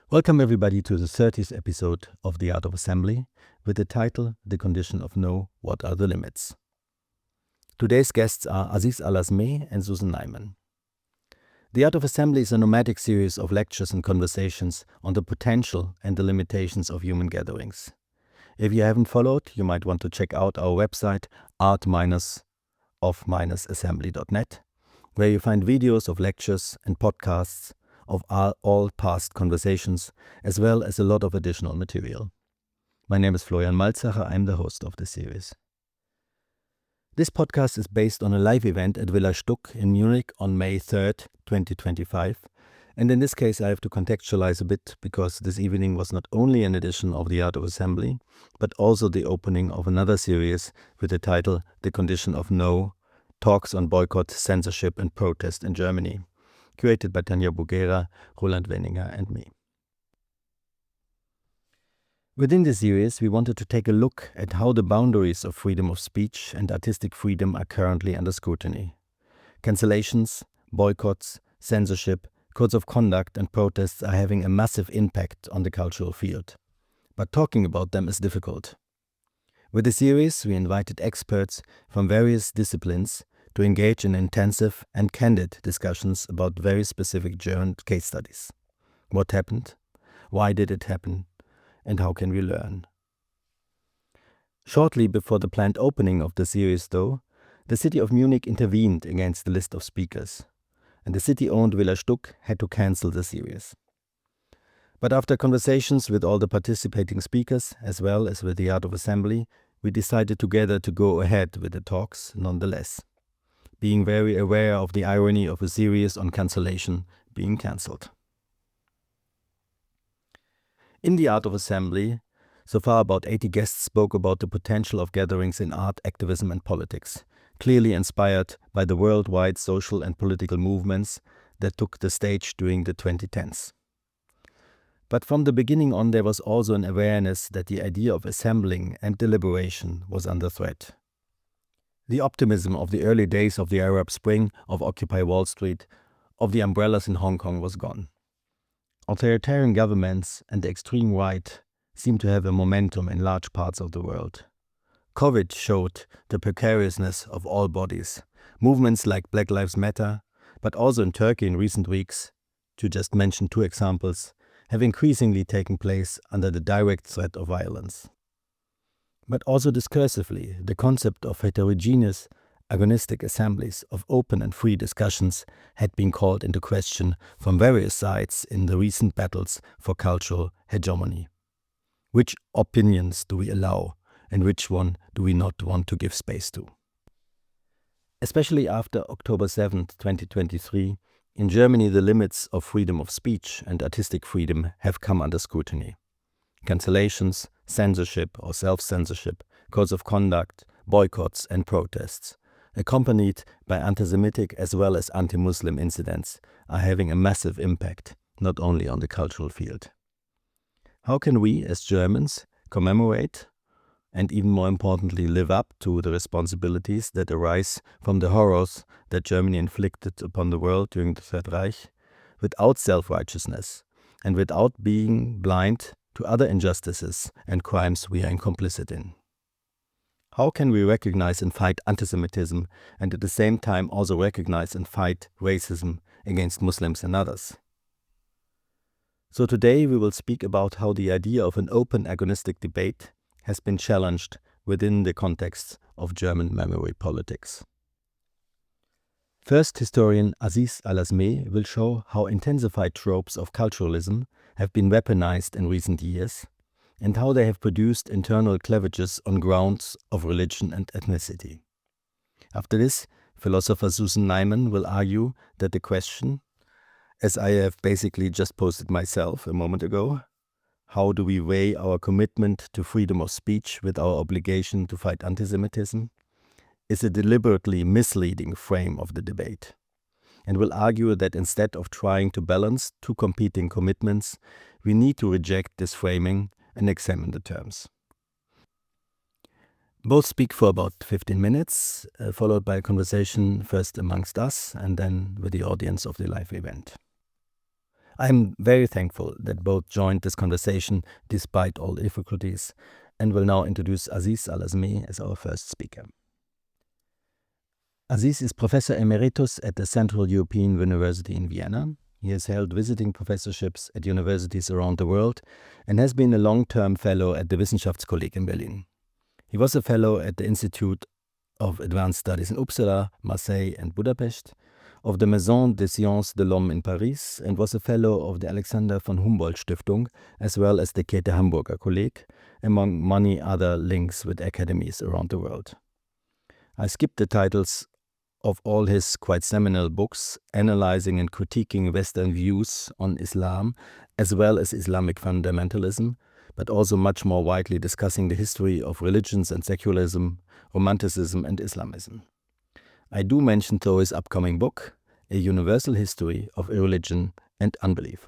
Welcome everybody to the 30th episode of The Art of Assembly with the title The Condition of No, What Are the Limits? Today's guests are Aziz Al-Azmeh and Susan Neiman. The Art of Assembly is a nomadic series of lectures and conversations on the potential and the limitations of human gatherings. If you haven't followed, you might want to check out our website art-of-assembly.net, where you find videos of lectures and podcasts of all past conversations, as well as a lot of additional material. My name is Florian Malzac. I'm the host of the series. This podcast is based on a live event at Villa Stuck in Munich on May 3rd, 2025. And in this case, I have to contextualize a bit because this evening was not only an edition of The Art of Assembly, but also the opening of another series with the title The Condition of No, Talks on Boycott, Censorship and Protest in Germany, curated by Tanja Bugera, Roland Wenninger and me. Within this series, we wanted to take a look at how the boundaries of freedom of speech and artistic freedom are currently under scrutiny. Cancellations, boycotts, censorship, codes of conduct and protests are having a massive impact on the cultural field. But talking about them is difficult. With the series, we invited experts from various disciplines to engage in intensive and candid discussions about very specific German case studies. What happened? Why did it happen? And how can we learn? Shortly before the planned opening of the series, though, the City of Munich intervened against the list of speakers, and the city-owned Villa Stuck had to cancel the series. But after conversations with all the participating speakers, as well as with the Art of Assembly, we decided together to go ahead with the talks nonetheless, being very aware of the irony of a series on cancellation being cancelled. In The Art of Assembly, so far about 80 guests spoke about the potential of gatherings in art, activism and politics, clearly inspired by the worldwide social and political movements that took the stage during the 2010s. But from the beginning on, there was also an awareness that the idea of assembling and deliberation was under threat. The optimism of the early days of the Arab Spring, of Occupy Wall Street, of the umbrellas in Hong Kong was gone. Authoritarian governments and the extreme right seemed to have a momentum in large parts of the world. COVID showed the precariousness of all bodies. Movements like Black Lives Matter, but also in Turkey in recent weeks, to just mention two examples, have increasingly taken place under the direct threat of violence. But also discursively, the concept of heterogeneous, agonistic assemblies of open and free discussions had been called into question from various sides in the recent battles for cultural hegemony. Which opinions do we allow, and which one do we not want to give space to? Especially after October 7th, 2023, in Germany the limits of freedom of speech and artistic freedom have come under scrutiny. Cancellations, censorship or self-censorship, codes of conduct, boycotts and protests, accompanied by anti-Semitic as well as anti-Muslim incidents, are having a massive impact, not only on the cultural field. How can we, as Germans, commemorate and even more importantly live up to the responsibilities that arise from the horrors that Germany inflicted upon the world during the Third Reich, without self-righteousness and without being blind to other injustices and crimes we are complicit in? How can we recognize and fight antisemitism and at the same time also recognize and fight racism against Muslims and others? So today we will speak about how the idea of an open agonistic debate has been challenged within the context of German memory politics. First, historian Aziz Al-Azmeh will show how intensified tropes of culturalism have been weaponized in recent years and how they have produced internal cleavages on grounds of religion and ethnicity. After this, philosopher Susan Neiman will argue that the question, as I have basically just posed myself a moment ago, how do we weigh our commitment to freedom of speech with our obligation to fight antisemitism, is a deliberately misleading frame of the debate, and will argue that instead of trying to balance two competing commitments, we need to reject this framing and examine the terms. Both speak for about 15 minutes, followed by a conversation first amongst us and then with the audience of the live event. I'm very thankful that both joined this conversation despite all difficulties, and will now introduce Aziz Al-Azmeh as our first speaker. Aziz is Professor Emeritus at the Central European University in Vienna. He has held visiting professorships at universities around the world and has been a long-term fellow at the Wissenschaftskolleg in Berlin. He was a fellow at the Institute of Advanced Studies in Uppsala, Marseille and Budapest, of the Maison des Sciences de l'Homme in Paris, and was a fellow of the Alexander von Humboldt Stiftung, as well as the Käthe Hamburger Kolleg, among many other links with academies around the world. I skipped the titles of all his quite seminal books, analyzing and critiquing Western views on Islam, as well as Islamic fundamentalism, but also much more widely discussing the history of religions and secularism, Romanticism and Islamism. I do mention though his upcoming book, A Universal History of Irreligion and Unbelief.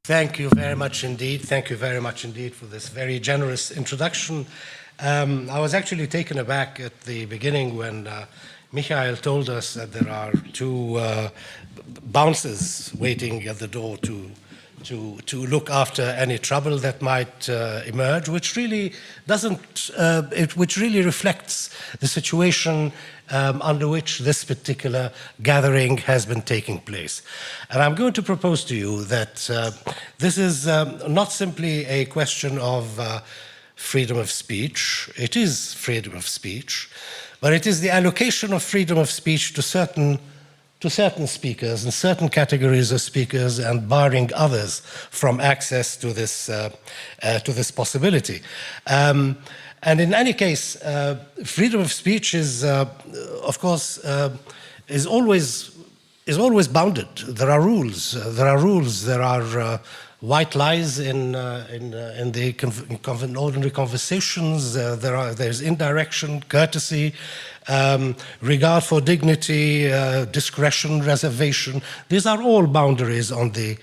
Thank you very much indeed. Thank you very much indeed for this very generous introduction. I was actually taken aback at the beginning when Michael told us that there are two bouncers waiting at the door to look after any trouble that might emerge, which really which really reflects the situation under which this particular gathering has been taking place. And I'm going to propose to you that this is not simply a question of freedom of speech. It is freedom of speech, but it is the allocation of freedom of speech to certain speakers and certain categories of speakers, and barring others from access to this possibility. And in any case, freedom of speech is, of course, is always bounded. There are rules. There are white lies in ordinary conversations. There's indirection, courtesy, regard for dignity, discretion, reservation. These are all boundaries on the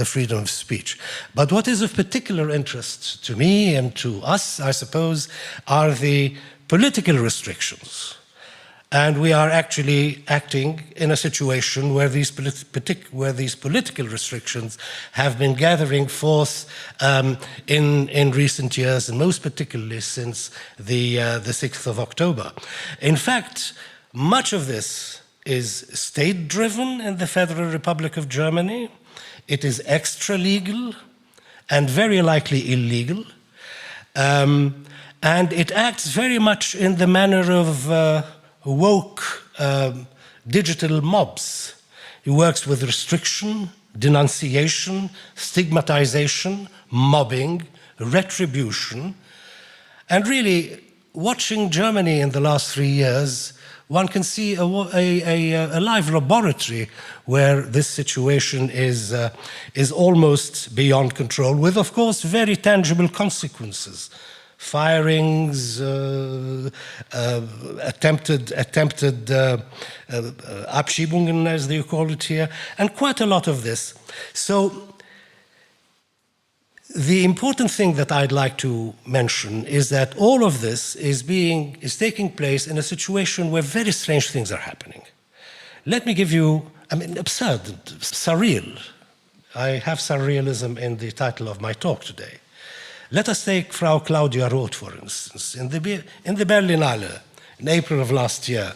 freedom of speech. But what is of particular interest to me and to us, I suppose, are the political restrictions. And we are actually acting in a situation where these political restrictions have been gathering force in recent years, and most particularly since the 6th of October. In fact, much of this is state-driven in the Federal Republic of Germany. It is extra-legal and very likely illegal. And it acts very much in the manner of woke digital mobs. He works with restriction, denunciation, stigmatization, mobbing, retribution. And really, watching Germany in the last 3 years, one can see a live laboratory where this situation is almost beyond control, with, of course, very tangible consequences. Firings, attempted Abschiebungen, as they call it here, and quite a lot of this. So the important thing that I'd like to mention is that all of this is taking place in a situation where very strange things are happening. Let me give you, absurd, surreal. I have surrealism in the title of my talk today. Let us take Frau Claudia Roth, for instance. In the Berlinale, in April of last year,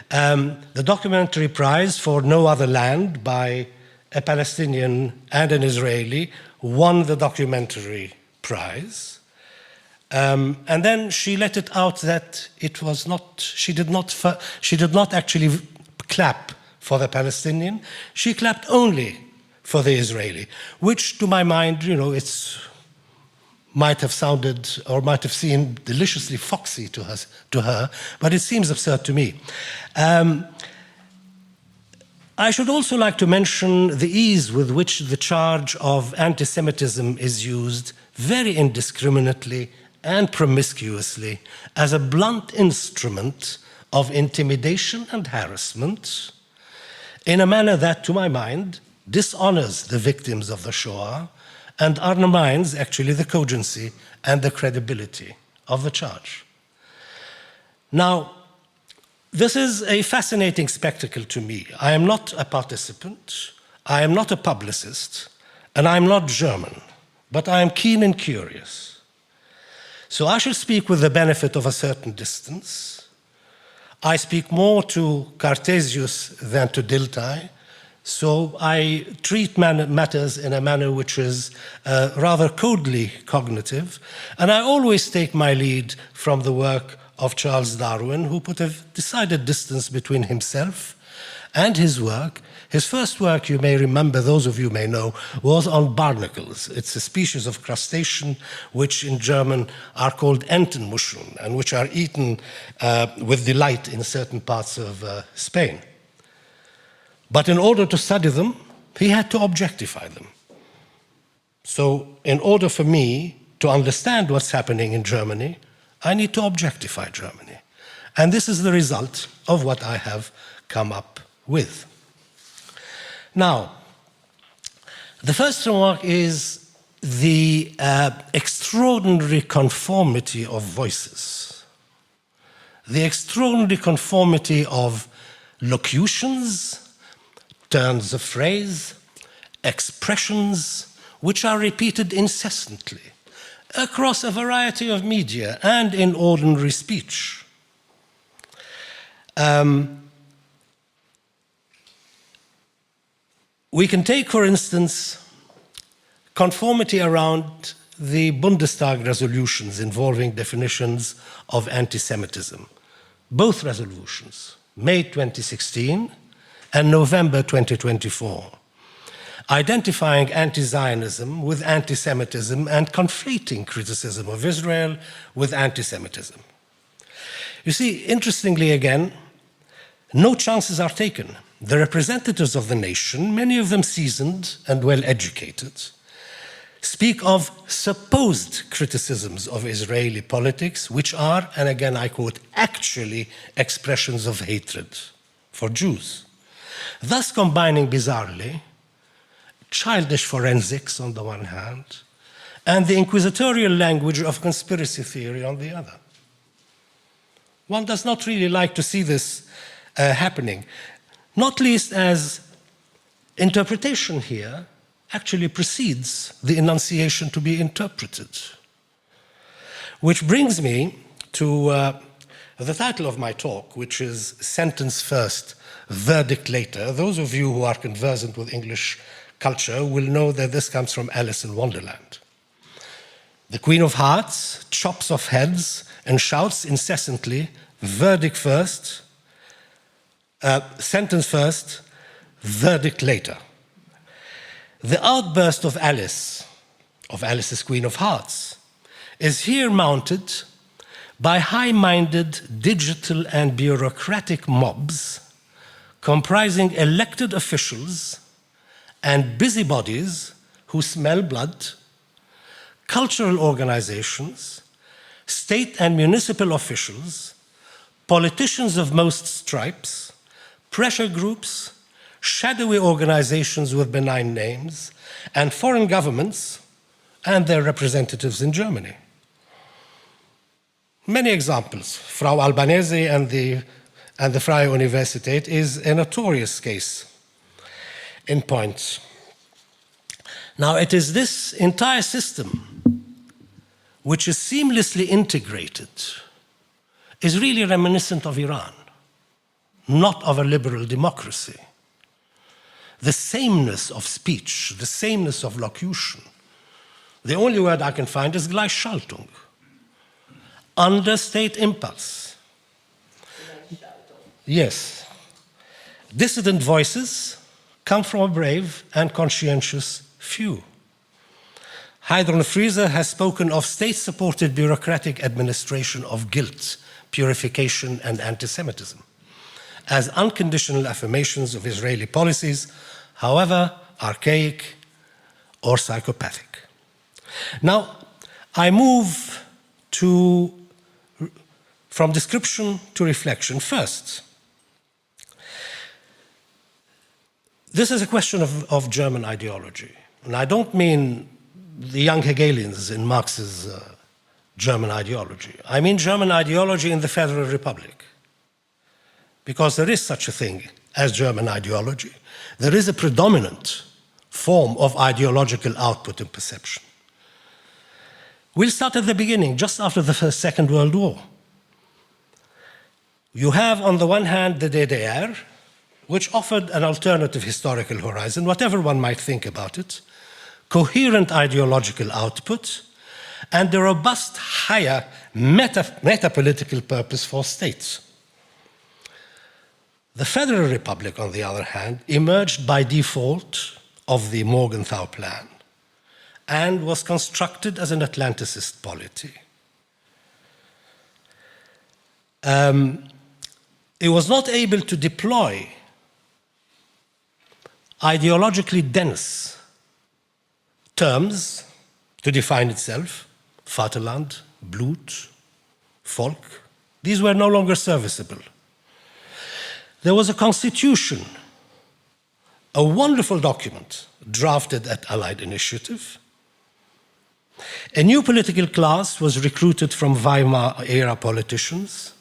the documentary prize for No Other Land by a Palestinian and an Israeli won the documentary prize. And then she let it out that it was not, she did not actually clap for the Palestinian. She clapped only for the Israeli, which to my mind, might have sounded or might have seemed deliciously foxy to her, but it seems absurd to me. I should also like to mention the ease with which the charge of anti-Semitism is used very indiscriminately and promiscuously as a blunt instrument of intimidation and harassment in a manner that, to my mind, dishonors the victims of the Shoah and undermines actually the cogency and the credibility of the charge. Now, this is a fascinating spectacle to me. I am not a participant. I am not a publicist, and I'm not German, but I am keen and curious. So I shall speak with the benefit of a certain distance. I speak more to Cartesius than to Dilthey, so I treat matters in a manner which is rather coldly cognitive, and I always take my lead from the work of Charles Darwin, who put a decided distance between himself and his work. His first work, you may remember, those of you may know, was on barnacles. It's a species of crustacean which in German are called Entenmuscheln and which are eaten with delight in certain parts of Spain. But in order to study them, he had to objectify them. So in order for me to understand what's happening in Germany, I need to objectify Germany. And this is the result of what I have come up with. Now, the first remark is the extraordinary conformity of voices, the extraordinary conformity of locutions, turns of phrase, expressions, which are repeated incessantly across a variety of media and in ordinary speech. We can take, for instance, conformity around the Bundestag resolutions involving definitions of anti-Semitism. Both resolutions, May 2016 and November 2024, identifying anti-Zionism with anti-Semitism and conflating criticism of Israel with anti-Semitism. You see, interestingly again, no chances are taken. The representatives of the nation, many of them seasoned and well-educated, speak of supposed criticisms of Israeli politics, which are, and again I quote, actually expressions of hatred for Jews, thus combining bizarrely childish forensics on the one hand and the inquisitorial language of conspiracy theory on the other. One does not really like to see this happening, not least as interpretation here actually precedes the enunciation to be interpreted. Which brings me to the title of my talk, which is Sentence First, Verdict Later. Those of you who are conversant with English culture will know that this comes from Alice in Wonderland. The Queen of Hearts chops off heads and shouts incessantly, verdict first, sentence first, verdict later. The outburst of Alice's Queen of Hearts, is here mounted by high-minded digital and bureaucratic mobs comprising elected officials and busybodies who smell blood, cultural organizations, state and municipal officials, politicians of most stripes, pressure groups, shadowy organizations with benign names, and foreign governments and their representatives in Germany. Many examples. Frau Albanese and the Freie Universität is a notorious case in point. Now, it is this entire system which is seamlessly integrated, is really reminiscent of Iran, not of a liberal democracy. The sameness of speech, the sameness of locution. The only word I can find is Gleichschaltung, under state impulse. Yes. Dissident voices come from a brave and conscientious few. Heidrun Friese has spoken of state-supported bureaucratic administration of guilt, purification, and anti-Semitism as unconditional affirmations of Israeli policies, however archaic or psychopathic. Now, I move from description to reflection. First, this is a question of German ideology. And I don't mean the young Hegelians in Marx's German ideology. I mean German ideology in the Federal Republic. Because there is such a thing as German ideology, there is a predominant form of ideological output and perception. We'll start at the beginning, just after the Second World War. You have, on the one hand, the DDR, which offered an alternative historical horizon, whatever one might think about it, coherent ideological output, and a robust, higher meta-political purpose for states. The Federal Republic, on the other hand, emerged by default of the Morgenthau Plan and was constructed as an Atlanticist polity. It was not able to deploy ideologically dense terms to define itself: Vaterland, Blut, Volk. These were no longer serviceable. There was a constitution, a wonderful document drafted at Allied initiative. A new political class was recruited from Weimar-era politicians,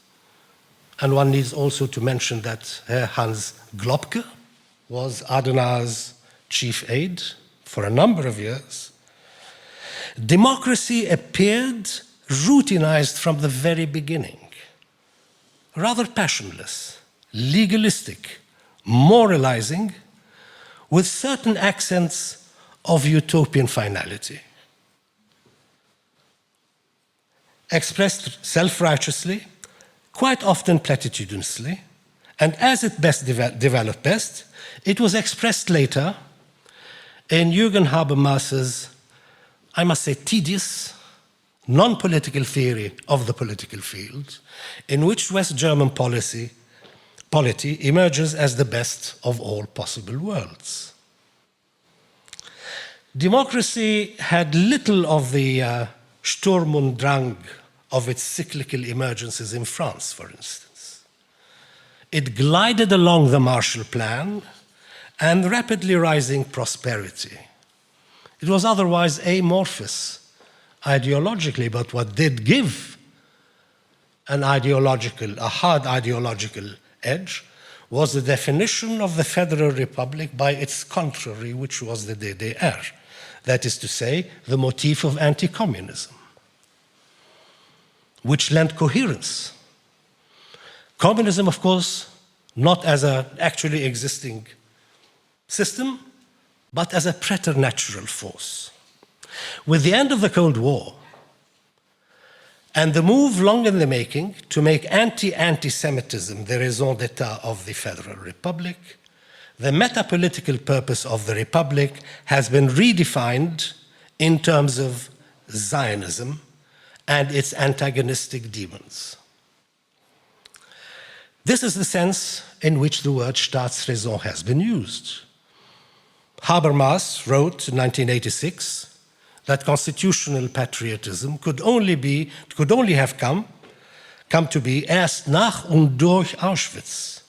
and one needs also to mention that Hans Globke was Adenauer's chief aide for a number of years. Democracy appeared routinized from the very beginning, rather passionless, legalistic, moralizing, with certain accents of utopian finality. Expressed self-righteously, quite often platitudinously, and as it developed best, it was expressed later in Jürgen Habermas's, I must say, tedious, non-political theory of the political field, in which West German polity emerges as the best of all possible worlds. Democracy had little of the Sturm und Drang of its cyclical emergences in France, for instance. It glided along the Marshall Plan and rapidly rising prosperity. It was otherwise amorphous ideologically, but what did give a hard ideological edge was the definition of the Federal Republic by its contrary, which was the DDR. That is to say, the motif of anti-communism, which lent coherence. Communism, of course, not as an actually existing system, but as a preternatural force. With the end of the Cold War and the move long in the making to make anti-Semitism the raison d'etat of the Federal Republic, the meta-political purpose of the Republic has been redefined in terms of Zionism and its antagonistic demons. This is the sense in which the word Staatsräson has been used. Habermas wrote in 1986 that constitutional patriotism could only have come to be erst nach und durch Auschwitz.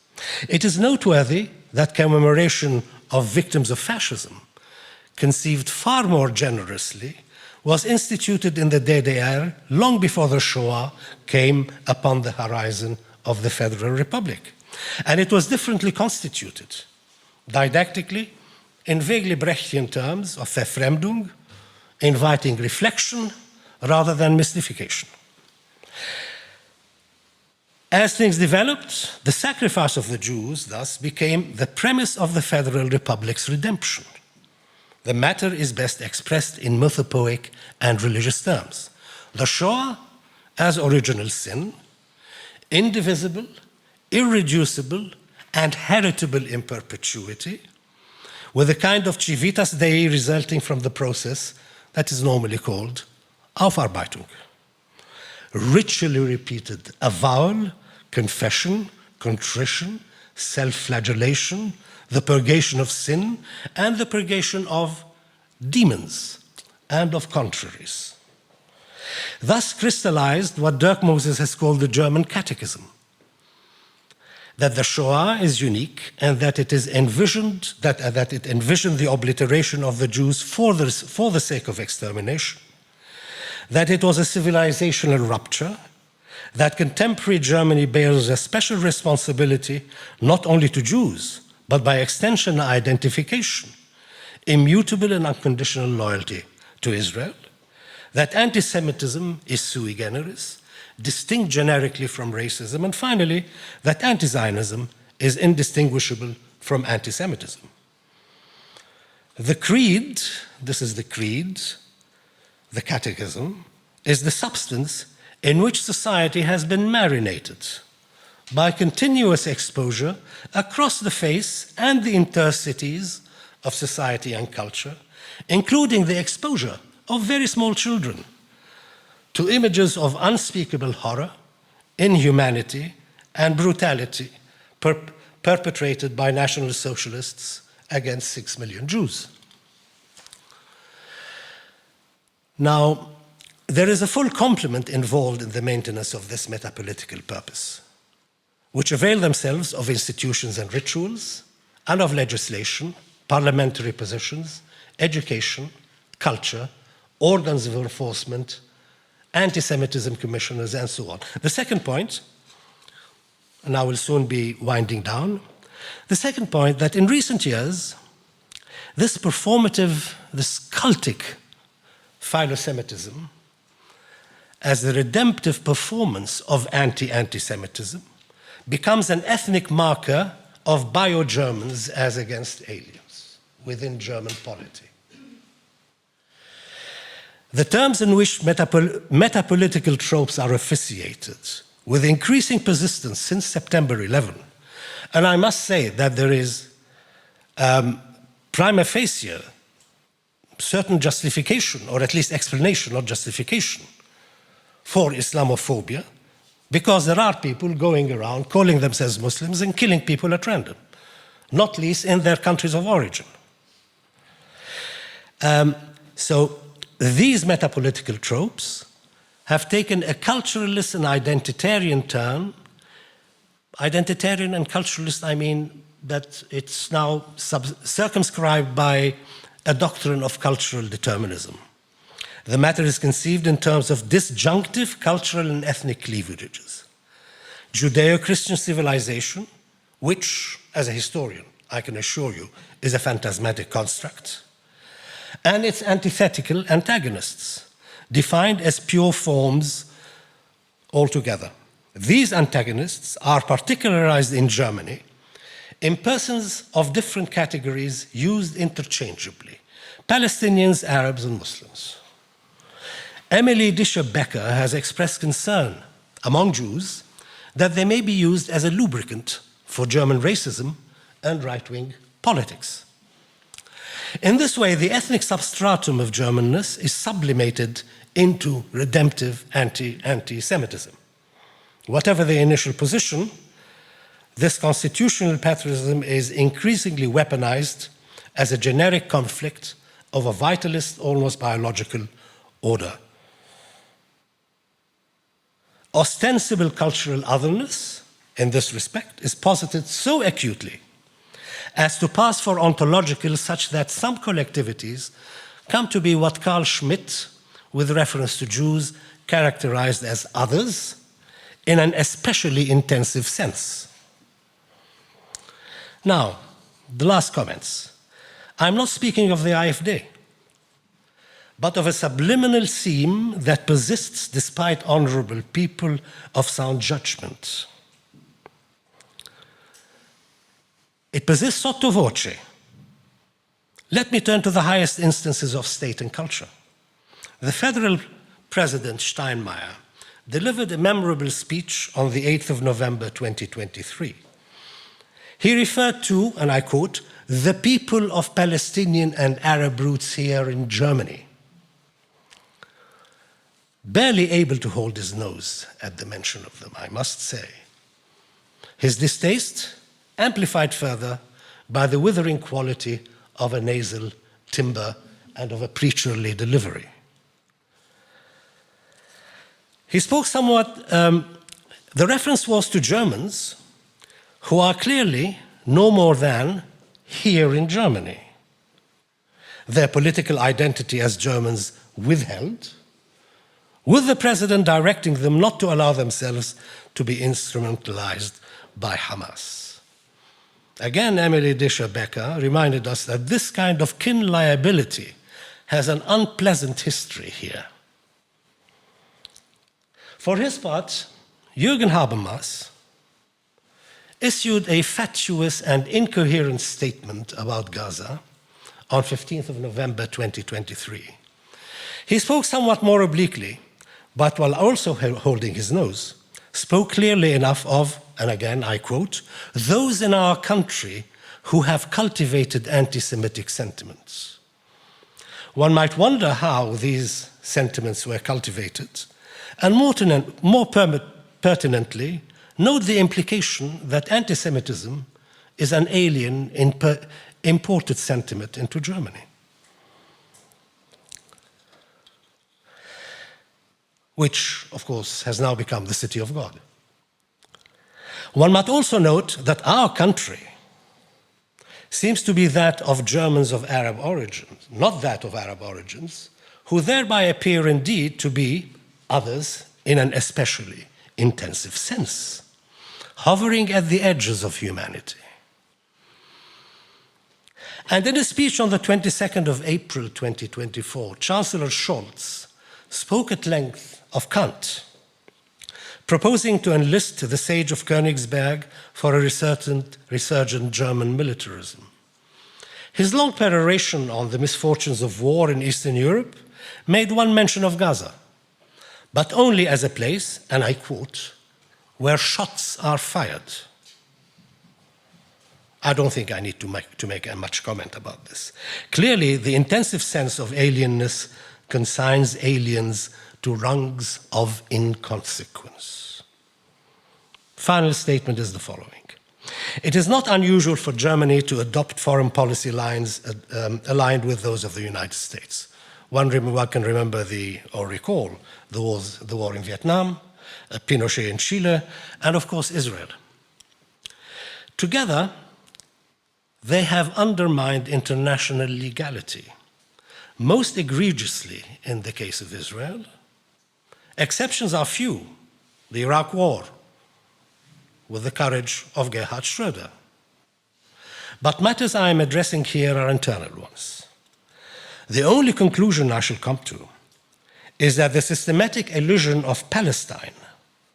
It is noteworthy that commemoration of victims of fascism, conceived far more generously, was instituted in the DDR long before the Shoah came upon the horizon of the Federal Republic. And it was differently constituted, didactically, in vaguely Brechtian terms of Verfremdung, inviting reflection rather than mystification. As things developed, the sacrifice of the Jews thus became the premise of the Federal Republic's redemption. The matter is best expressed in mythopoeic and religious terms. The Shoah as original sin, indivisible, irreducible, and heritable in perpetuity, with a kind of civitas Dei resulting from the process that is normally called Aufarbeitung. Ritually repeated avowal, confession, contrition, self-flagellation, the purgation of sin, and the purgation of demons and of contraries. Thus crystallized what Dirk Moses has called the German Catechism, that the Shoah is unique and that it is envisioned that it envisioned the obliteration of the Jews for the sake of extermination, that it was a civilizational rupture, that contemporary Germany bears a special responsibility not only to Jews, but by extension identification, immutable and unconditional loyalty to Israel, that anti-Semitism is sui generis, distinct generically from racism, and finally, that anti-Zionism is indistinguishable from anti-Semitism. The creed, this is the creed, the catechism, is the substance in which society has been marinated by continuous exposure across the face and the intercities of society and culture, including the exposure of very small children to images of unspeakable horror, inhumanity, and brutality perpetrated by National Socialists against 6 million Jews. Now, there is a full complement involved in the maintenance of this metapolitical purpose, which avail themselves of institutions and rituals, and of legislation, parliamentary positions, education, culture, organs of enforcement, anti-Semitism commissioners, and so on. The second point, and I will soon be winding down, the second point that in recent years, this performative, this cultic philo-Semitism as the redemptive performance of anti-Semitism becomes an ethnic marker of bio-Germans as against aliens within German polity. The terms in which metapolitical tropes are officiated with increasing persistence since September 11, and I must say that there is prima facie certain justification, or at least explanation, not justification, for Islamophobia, because there are people going around calling themselves Muslims and killing people at random, not least in their countries of origin. So these metapolitical tropes have taken a culturalist and identitarian turn. Identitarian and culturalist, I mean that it's now circumscribed by a doctrine of cultural determinism. The matter is conceived in terms of disjunctive cultural and ethnic cleavages. Judeo-Christian civilization, which, as a historian, I can assure you, is a phantasmatic construct, and its antithetical antagonists, defined as pure forms altogether. These antagonists are particularized in Germany in persons of different categories used interchangeably: Palestinians, Arabs, and Muslims. Emily Discher-Becker has expressed concern among Jews that they may be used as a lubricant for German racism and right-wing politics. In this way, the ethnic substratum of Germanness is sublimated into redemptive anti-Semitism. Whatever the initial position, this constitutional patriotism is increasingly weaponized as a generic conflict of a vitalist, almost biological order. Ostensible cultural otherness, in this respect, is posited so acutely as to pass for ontological, such that some collectivities come to be what Carl Schmitt, with reference to Jews, characterized as others in an especially intensive sense. Now, the last comments. I'm not speaking of the AfD, but of a subliminal theme that persists despite honorable people of sound judgment. It persists sotto voce. Let me turn to the highest instances of state and culture. The federal president Steinmeier delivered a memorable speech on the 8th of November 2023. He referred to, and I quote, the people of Palestinian and Arab roots here in Germany. Barely able to hold his nose at the mention of them, I must say. His distaste amplified further by the withering quality of a nasal timbre and of a preacherly delivery. He spoke somewhat, the reference was to Germans who are clearly no more than here in Germany. Their political identity as Germans withheld, with the president directing them not to allow themselves to be instrumentalized by Hamas. Again, Emily Discher-Becker reminded us that this kind of kin liability has an unpleasant history here. For his part, Jürgen Habermas issued a fatuous and incoherent statement about Gaza on 15th of November 2023. He spoke somewhat more obliquely, but while also holding his nose, spoke clearly enough of, and again I quote, those in our country who have cultivated anti-Semitic sentiments. One might wonder how these sentiments were cultivated, and more pertinently, note the implication that anti-Semitism is an alien, imported sentiment into Germany, which, of course, has now become the city of God. One might also note that our country seems to be that of Germans of Arab origins, not that of Arab origins, who thereby appear indeed to be others in an especially intensive sense, hovering at the edges of humanity. And in a speech on the 22nd of April 2024, Chancellor Scholz spoke at length of Kant, proposing to enlist the sage of Königsberg for a resurgent German militarism. His long peroration on the misfortunes of war in Eastern Europe made one mention of Gaza, but only as a place, and I quote, where shots are fired. I don't think I need to make much comment about this. Clearly, the intensive sense of alienness consigns aliens to rungs of inconsequence. Final statement is the following. It is not unusual for Germany to adopt foreign policy lines aligned with those of the United States. One can remember or recall the war in Vietnam, Pinochet in Chile, and of course Israel. Together, they have undermined international legality, most egregiously in the case of Israel. Exceptions are few. The Iraq War, with the courage of Gerhard Schröder. But matters I am addressing here are internal ones. The only conclusion I shall come to is that the systematic elision of Palestine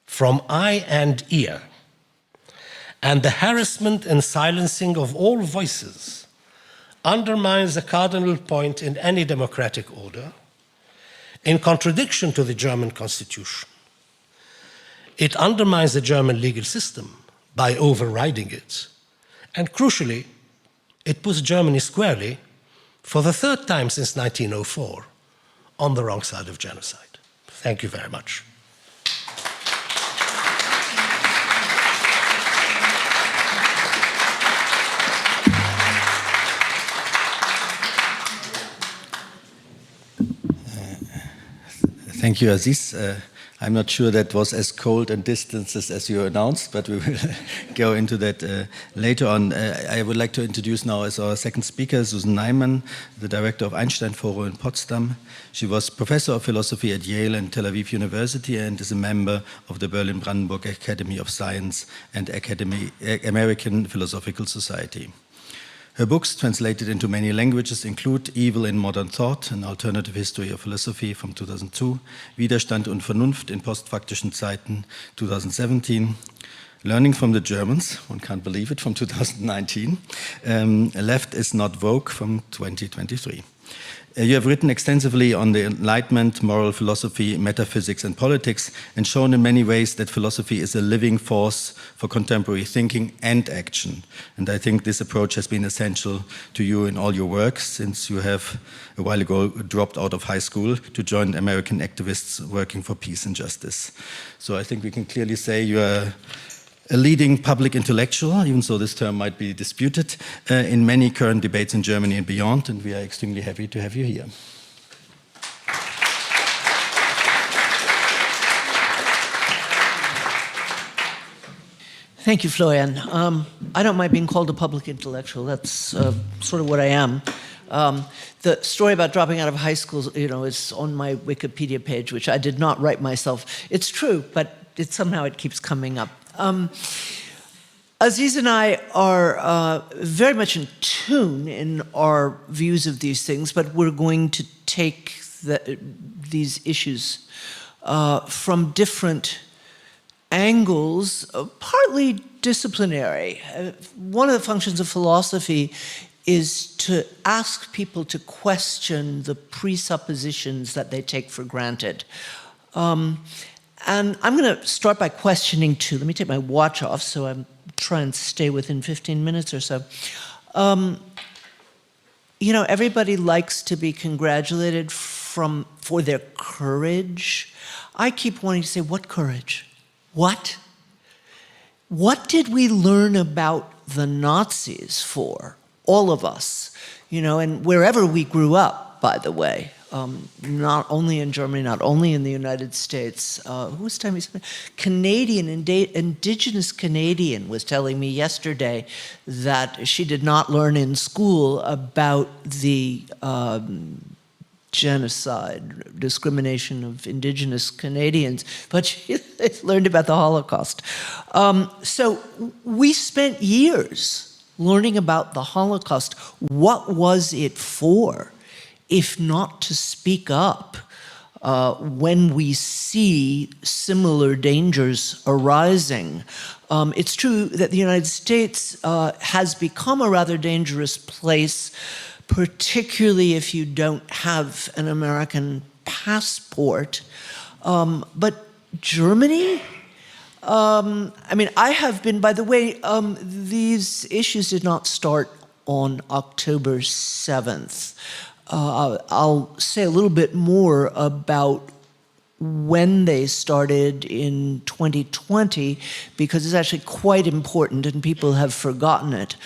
from eye and ear, and the harassment and silencing of all voices undermines the cardinal point in any democratic order, in contradiction to the German constitution. It undermines the German legal system by overriding it, and crucially, it puts Germany squarely, for the third time since 1904, on the wrong side of genocide. Thank you very much. Thank you, Aziz. I'm not sure that was as cold and distant as you announced, but we will go into that later on. I would like to introduce now as our second speaker, Susan Neiman, the director of Einstein Forum in Potsdam. She was professor of philosophy at Yale and Tel Aviv University and is a member of the Berlin-Brandenburg Academy of Science and American Philosophical Society. Her books, translated into many languages, include Evil in Modern Thought, an Alternative History of Philosophy from 2002, Widerstand und Vernunft in Postfaktischen Zeiten 2017, Learning from the Germans, one can't believe it, from 2019, Left is Not Woke from 2023. You have written extensively on the Enlightenment, moral philosophy, metaphysics, and politics, and shown in many ways that philosophy is a living force for contemporary thinking and action. And I think this approach has been essential to you in all your work, since you have, a while ago, dropped out of high school to join American activists working for peace and justice. So I think we can clearly say you are a leading public intellectual, even though this term might be disputed, in many current debates in Germany and beyond, and we are extremely happy to have you here. Thank you, Florian. I don't mind being called a public intellectual. That's sort of what I am. The story about dropping out of high school, is on my Wikipedia page, which I did not write myself. It's true, but somehow it keeps coming up. Aziz and I are very much in tune in our views of these things, but we're going to take these issues from different angles, partly disciplinary. One of the functions of philosophy is to ask people to question the presuppositions that they take for granted. And I'm going to start by questioning two. Let me take my watch off so I'm trying to stay within 15 minutes or so. Everybody likes to be congratulated for their courage. I keep wanting to say, what courage? What? What did we learn about the Nazis for? All of us, and wherever we grew up, by the way, not only in Germany, not only in the United States. Who was telling me something? Indigenous Canadian was telling me yesterday that she did not learn in school about the genocide, discrimination of Indigenous Canadians, but she learned about the Holocaust. So we spent years learning about the Holocaust. What was it for, if not to speak up when we see similar dangers arising? It's true that the United States has become a rather dangerous place, particularly if you don't have an American passport. But Germany? I have been, by the way, these issues did not start on October 7th. I'll say a little bit more about when they started in 2020, because it's actually quite important and people have forgotten it.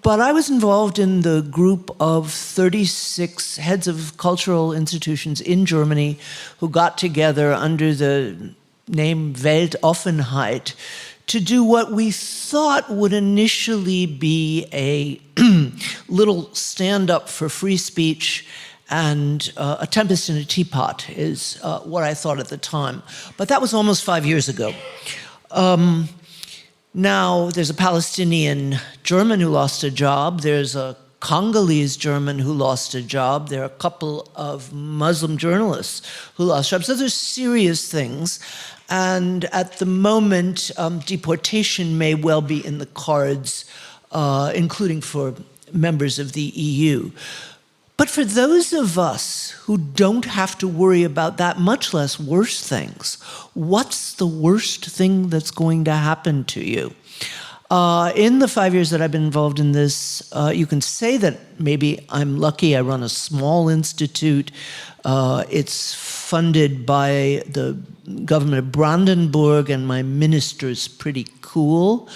But I was involved in the group of 36 heads of cultural institutions in Germany who got together under the name Weltoffenheit to do what we thought would initially be a little stand-up for free speech and a tempest in a teapot is what I thought at the time. But that was almost 5 years ago. Now there's a Palestinian German who lost a job. There's a Congolese German who lost a job. There are a couple of Muslim journalists who lost jobs. So there's serious things. And at the moment, deportation may well be in the cards, including for members of the EU. But for those of us who don't have to worry about that, much less worse things, what's the worst thing that's going to happen to you? In the 5 years that I've been involved in this, you can say that maybe I'm lucky. I run a small institute. It's funded by the government of Brandenburg, and my minister's pretty cool.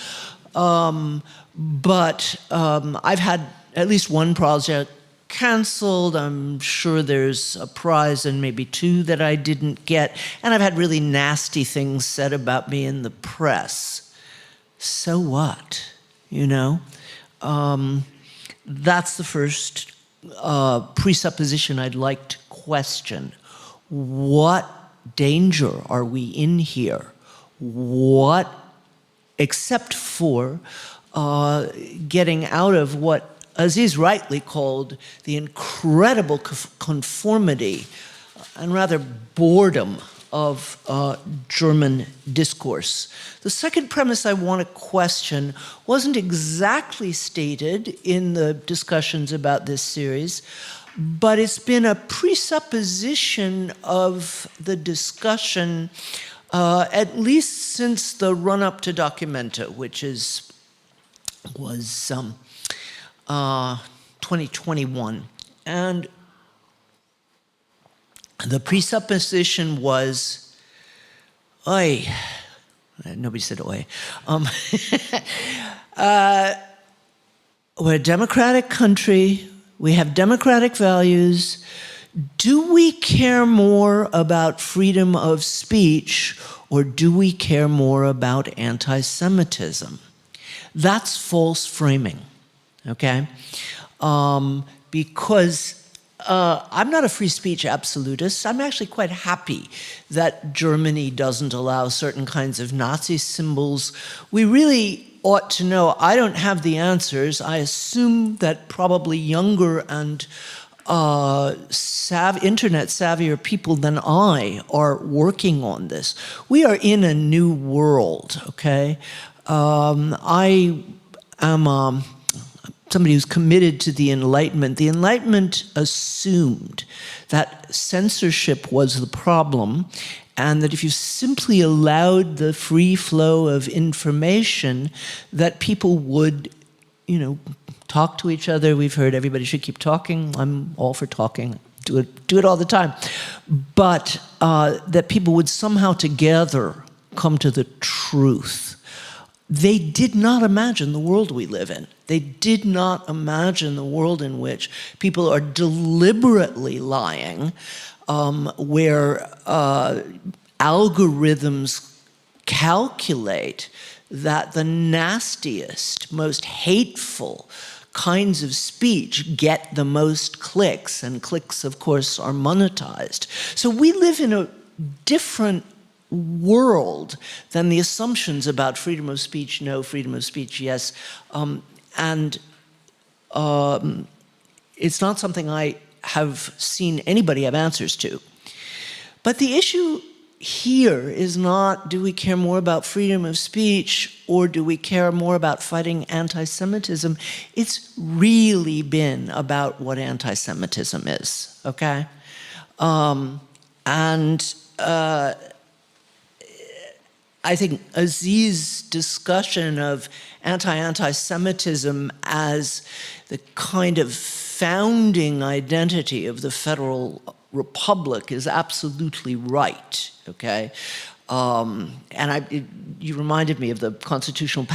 But I've had at least one project canceled. I'm sure there's a prize and maybe two that I didn't get. And I've had really nasty things said about me in the press. So what, That's the first presupposition I'd like to question. What danger are we in here? What, except for getting out of what Aziz rightly called the incredible conformity and rather boredom of German discourse. The second premise I want to question wasn't exactly stated in the discussions about this series, but it's been a presupposition of the discussion at least since the run-up to Documenta, which was 2021. And the presupposition was, oi, nobody said oi. We're a democratic country, we have democratic values. Do we care more about freedom of speech, or do we care more about anti-Semitism? That's false framing, okay? because I'm not a free speech absolutist. I'm actually quite happy that Germany doesn't allow certain kinds of Nazi symbols. We really ought to know. I don't have the answers. I assume that probably younger and internet savvier people than I are working on this. We are in a new world, okay? I am somebody who's committed to the Enlightenment. The Enlightenment assumed that censorship was the problem, and that if you simply allowed the free flow of information, that people would, talk to each other. We've heard everybody should keep talking. I'm all for talking. Do it all the time. But that people would somehow together come to the truth. They did not imagine the world we live in. They did not imagine the world in which people are deliberately lying, where algorithms calculate that the nastiest, most hateful kinds of speech get the most clicks, and clicks, of course, are monetized. So we live in a different world than the assumptions about freedom of speech, no, freedom of speech, yes. It's not something I have seen anybody have answers to. But the issue here is not, do we care more about freedom of speech or do we care more about fighting anti-Semitism? It's really been about what anti-Semitism is, okay? I think Aziz's discussion of anti-Semitism as the kind of founding identity of the Federal Republic is absolutely right, okay? You reminded me of the constitutional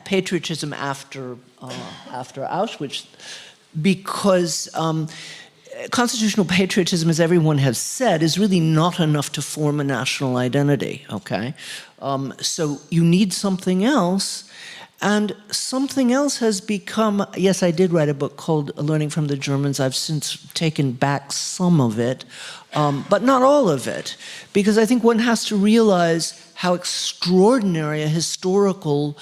patriotism after Auschwitz, because constitutional patriotism, as everyone has said, is really not enough to form a national identity, okay? So you need something else, and something else has become, yes, I did write a book called Learning from the Germans. I've since taken back some of it, but not all of it, because I think one has to realize how extraordinary a historical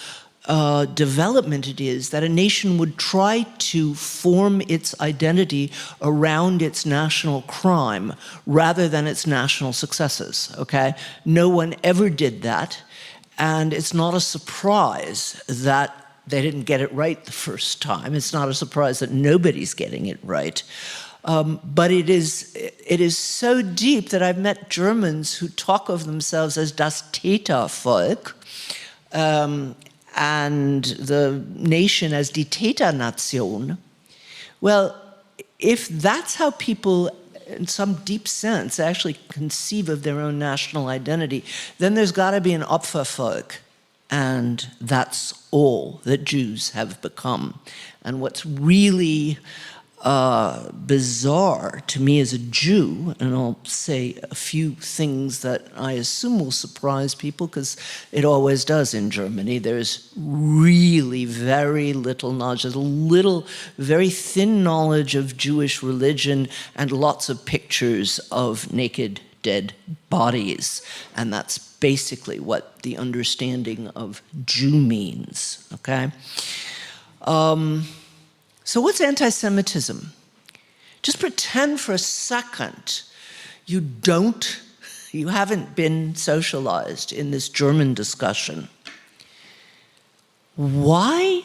development it is that a nation would try to form its identity around its national crime rather than its national successes, okay? No one ever did that, and it's not a surprise that they didn't get it right the first time. It's not a surprise that nobody's getting it right. But it is so deep that I've met Germans who talk of themselves as das Tätervolk, and the nation as die Täternation. Well, if that's how people, in some deep sense, actually conceive of their own national identity, then there's got to be an Opfervolk, and that's all that Jews have become. And what's really bizarre to me as a Jew, and I'll say a few things that I assume will surprise people, because it always does in Germany. There's really very little knowledge. There's very thin knowledge of Jewish religion and lots of pictures of naked, dead bodies. And that's basically what the understanding of Jew means, okay? So what's anti-Semitism? Just pretend for a second you haven't been socialized in this German discussion. Why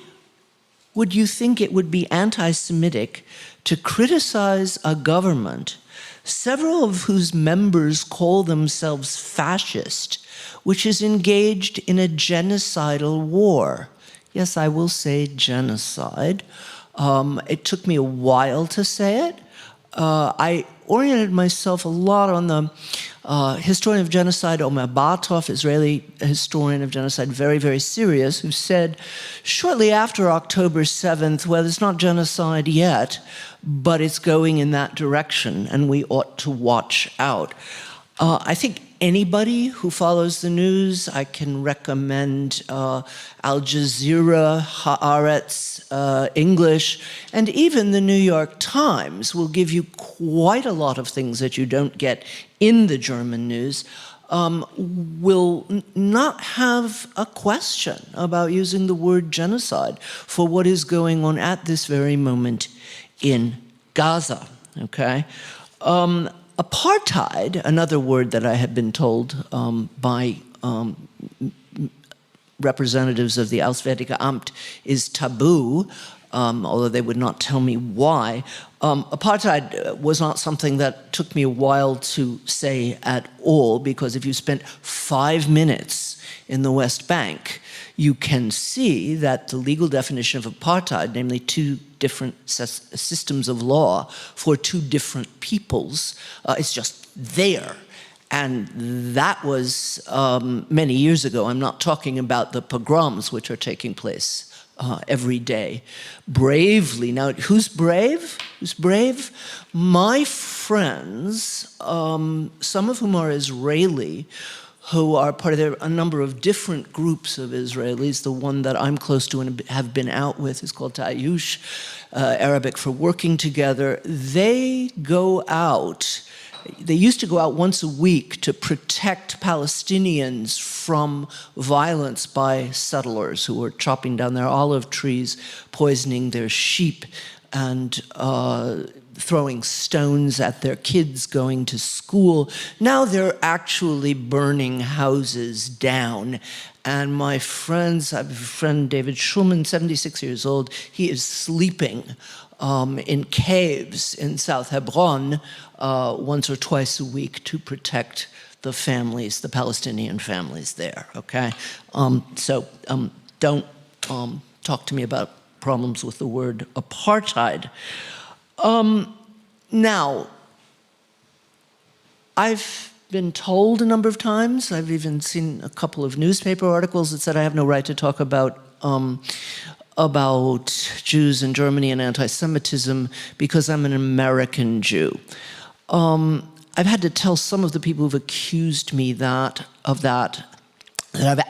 would you think it would be anti-Semitic to criticize a government, several of whose members call themselves fascist, which is engaged in a genocidal war? Yes, I will say genocide. It took me a while to say it. I oriented myself a lot on the historian of genocide, Omer Bartov, Israeli historian of genocide, very, very serious, who said shortly after October 7th, well, it's not genocide yet, but it's going in that direction, and we ought to watch out. I think anybody who follows the news, I can recommend Al Jazeera, Haaretz, English, and even the New York Times will give you quite a lot of things that you don't get in the German news. Will not have a question about using the word genocide for what is going on at this very moment in Gaza, okay? Apartheid, another word that I had been told by representatives of the Auswärtige Amt, is taboo, although they would not tell me why. Apartheid was not something that took me a while to say at all, because if you spent 5 minutes in the West Bank, you can see that the legal definition of apartheid, namely two different systems of law for two different peoples, is just there. And that was many years ago. I'm not talking about the pogroms which are taking place every day. Bravely, now who's brave? Who's brave? My friends, some of whom are Israeli, who are part of a number of different groups of Israelis. The one that I'm close to and have been out with is called Ta'ayush, Arabic for working together. They go out. They used to go out once a week to protect Palestinians from violence by settlers who were chopping down their olive trees, poisoning their sheep, and throwing stones at their kids going to school. Now they're actually burning houses down. And my friends, I have a friend, David Schulman, 76 years old, he is sleeping in caves in South Hebron once or twice a week to protect the families, the Palestinian families there, okay? So don't talk to me about problems with the word apartheid. Now, I've been told a number of times, I've even seen a couple of newspaper articles that said I have no right to talk about Jews in Germany and anti-Semitism because I'm an American Jew. I've had to tell some of the people who've accused me that I've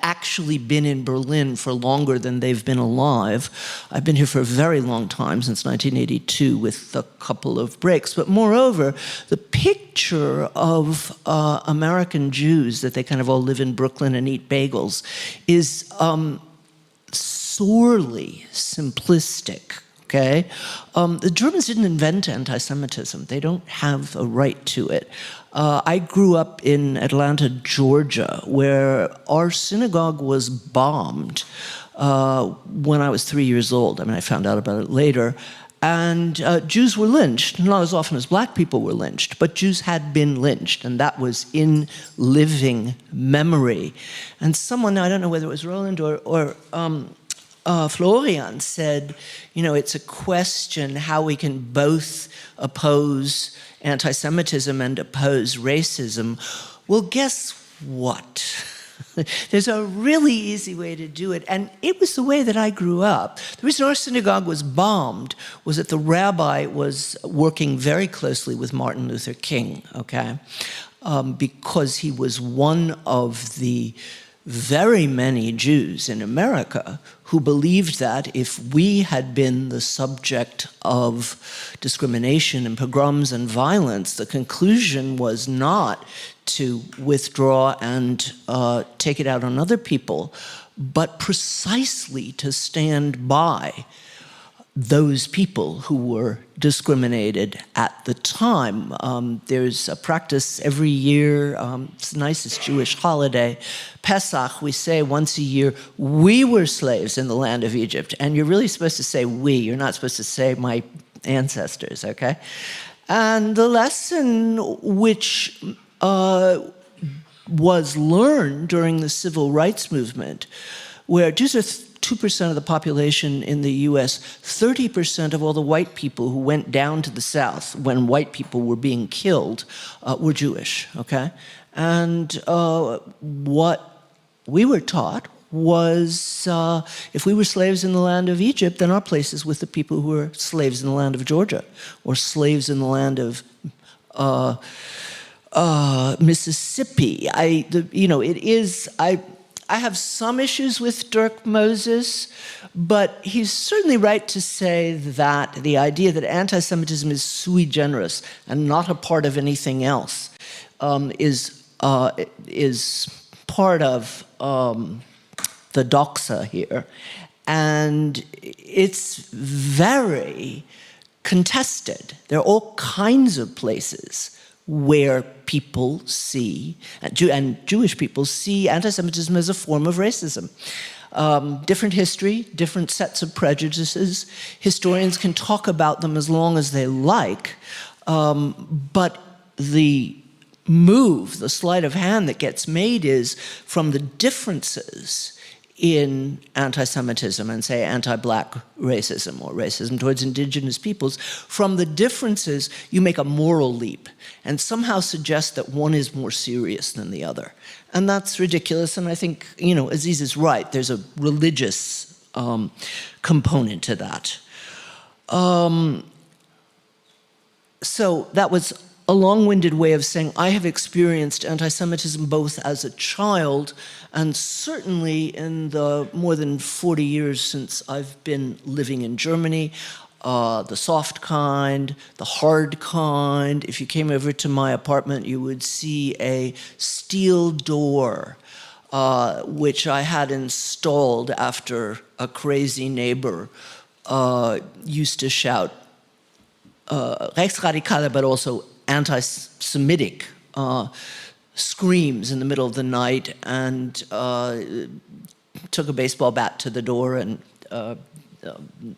actually been in Berlin for longer than they've been alive. I've been here for a very long time, since 1982, with a couple of breaks. But moreover, the picture of American Jews, that they kind of all live in Brooklyn and eat bagels, is sorely simplistic. Okay? The Germans didn't invent anti-Semitism. They don't have a right to it. I grew up in Atlanta, Georgia, where our synagogue was bombed when I was 3 years old. I mean, I found out about it later. And Jews were lynched, not as often as black people were lynched, but Jews had been lynched, and that was in living memory. And someone, I don't know whether it was Roland or Florian said, you know, it's a question how we can both oppose anti-Semitism and oppose racism. Well, guess what? There's a really easy way to do it, and it was the way that I grew up. The reason our synagogue was bombed was that the rabbi was working very closely with Martin Luther King, okay? Because he was one of the very many Jews in America who believed that if we had been the subject of discrimination and pogroms and violence, the conclusion was not to withdraw and take it out on other people, but precisely to stand by those people who were discriminated at the time. There's a practice every year, it's the nicest Jewish holiday, Pesach, we say once a year, we were slaves in the land of Egypt. And you're really supposed to say we, you're not supposed to say my ancestors, okay? And the lesson which was learned during the civil rights movement, where Jews are 2% of the population in the US, 30% of all the white people who went down to the South when white people were being killed were Jewish, okay? And what we were taught was if we were slaves in the land of Egypt, then our place is with the people who were slaves in the land of Georgia, or slaves in the land of Mississippi. I have some issues with Dirk Moses, but he's certainly right to say that the idea that anti-Semitism is sui generis and not a part of anything else is part of the doxa here. And it's very contested. There are all kinds of places where people see, and Jewish people see anti-Semitism as a form of racism. Different history, different sets of prejudices. Historians can talk about them as long as they like, but the move, the sleight of hand that gets made is from the differences in anti-Semitism and, say, anti-Black racism or racism towards indigenous peoples, from the differences you make a moral leap and somehow suggest that one is more serious than the other. And that's ridiculous, and I think, Aziz is right. There's a religious component to that. So that was a long-winded way of saying I have experienced anti-Semitism both as a child and certainly in the more than 40 years since I've been living in Germany, the soft kind, the hard kind. If you came over to my apartment, you would see a steel door, which I had installed after a crazy neighbor used to shout Rechtsradikale, but also anti-Semitic screams in the middle of the night, and took a baseball bat to the door and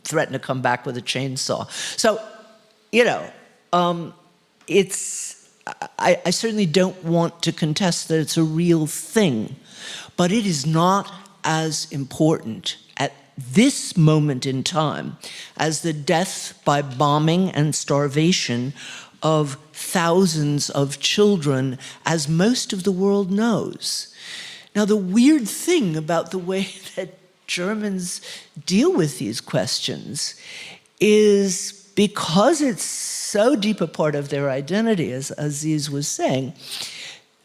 threatened to come back with a chainsaw. So, I certainly don't want to contest that it's a real thing, but it is not as important at this moment in time as the death by bombing and starvation of thousands of children, as most of the world knows. Now, the weird thing about the way that Germans deal with these questions is because it's so deep a part of their identity, as Aziz was saying,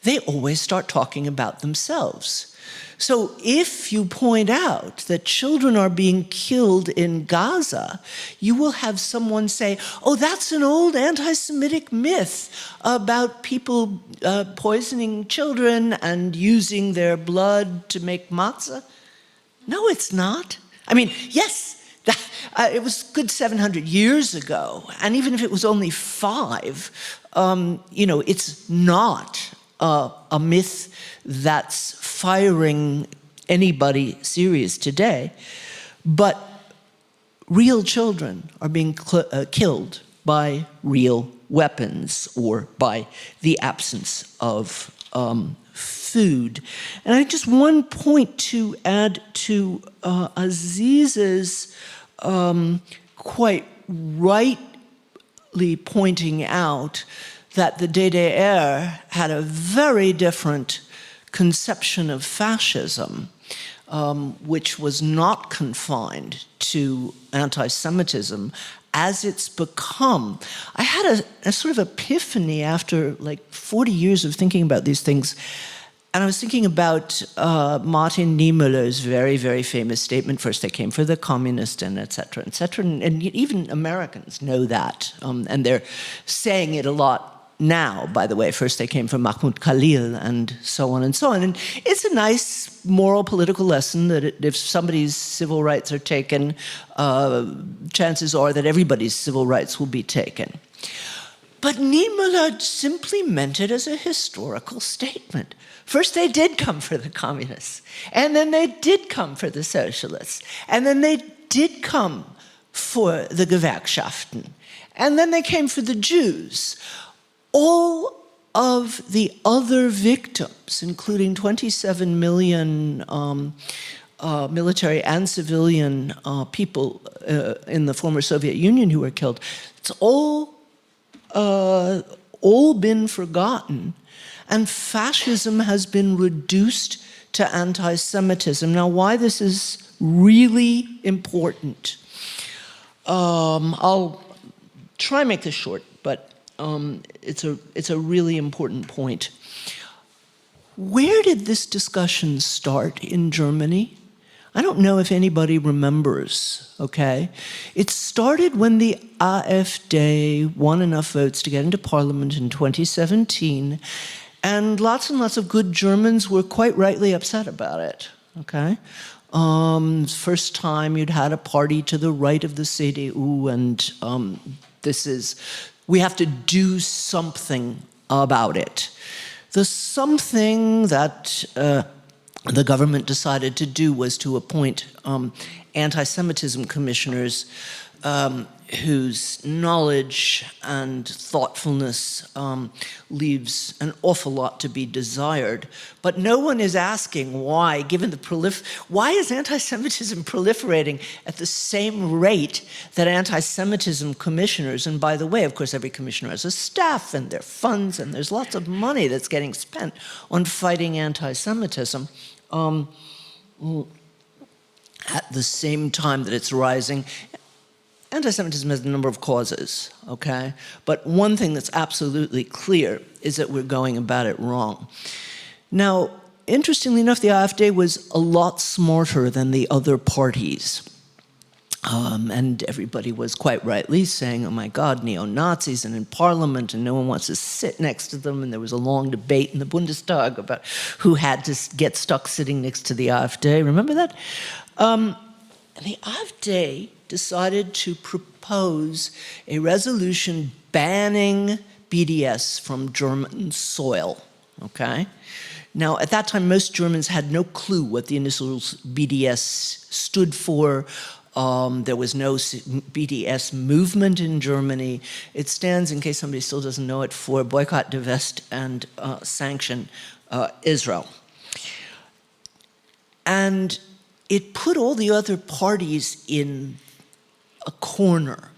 they always start talking about themselves. So if you point out that children are being killed in Gaza, you will have someone say, oh, that's an old anti-Semitic myth about people poisoning children and using their blood to make matzah. No, it's not. I mean, yes, it was good 700 years ago, and even if it was only 5, it's not a myth that's firing anybody serious today, but real children are being killed by real weapons or by the absence of food. And I just one point to add to Aziz's quite rightly pointing out that the DDR had a very different conception of fascism, which was not confined to anti-Semitism, as it's become. I had a sort of epiphany after like 40 years of thinking about these things. And I was thinking about Martin Niemöller's very, very famous statement, first they came for the communists and et cetera, and even Americans know that. And they're saying it a lot now, by the way. First they came for Mahmoud Khalil and so on and so on. And it's a nice moral political lesson that if somebody's civil rights are taken, chances are that everybody's civil rights will be taken. But Niemöller simply meant it as a historical statement. First they did come for the communists, and then they did come for the socialists, and then they did come for the Gewerkschaften, and then they came for the Jews. All of the other victims, including 27 million military and civilian people in the former Soviet Union who were killed, it's all been forgotten, and fascism has been reduced to anti-Semitism. Now, why this is really important, I'll try and make this short, but it's a really important point. Where did this discussion start in Germany? I don't know if anybody remembers, okay? It started when the AfD won enough votes to get into parliament in 2017, and lots of good Germans were quite rightly upset about it, okay? First time you'd had a party to the right of the CDU, and we have to do something about it. The something that the government decided to do was to appoint anti-Semitism commissioners whose knowledge and thoughtfulness leaves an awful lot to be desired. But no one is asking why, given the why is anti-Semitism proliferating at the same rate that anti-Semitism commissioners, and by the way, of course, every commissioner has a staff and their funds, and there's lots of money that's getting spent on fighting anti-Semitism, at the same time that it's rising. Anti-Semitism has a number of causes, okay? But one thing that's absolutely clear is that we're going about it wrong. Now, interestingly enough, the AfD was a lot smarter than the other parties. And everybody was quite rightly saying, oh my God, neo-Nazis and in parliament, and no one wants to sit next to them. And there was a long debate in the Bundestag about who had to get stuck sitting next to the AfD. Remember that? And the AfD decided to propose a resolution banning BDS from German soil, okay? Now, at that time, most Germans had no clue what the initials BDS stood for. There was no BDS movement in Germany. It stands, in case somebody still doesn't know it, for boycott, divest, and sanction Israel. And it put all the other parties in a corner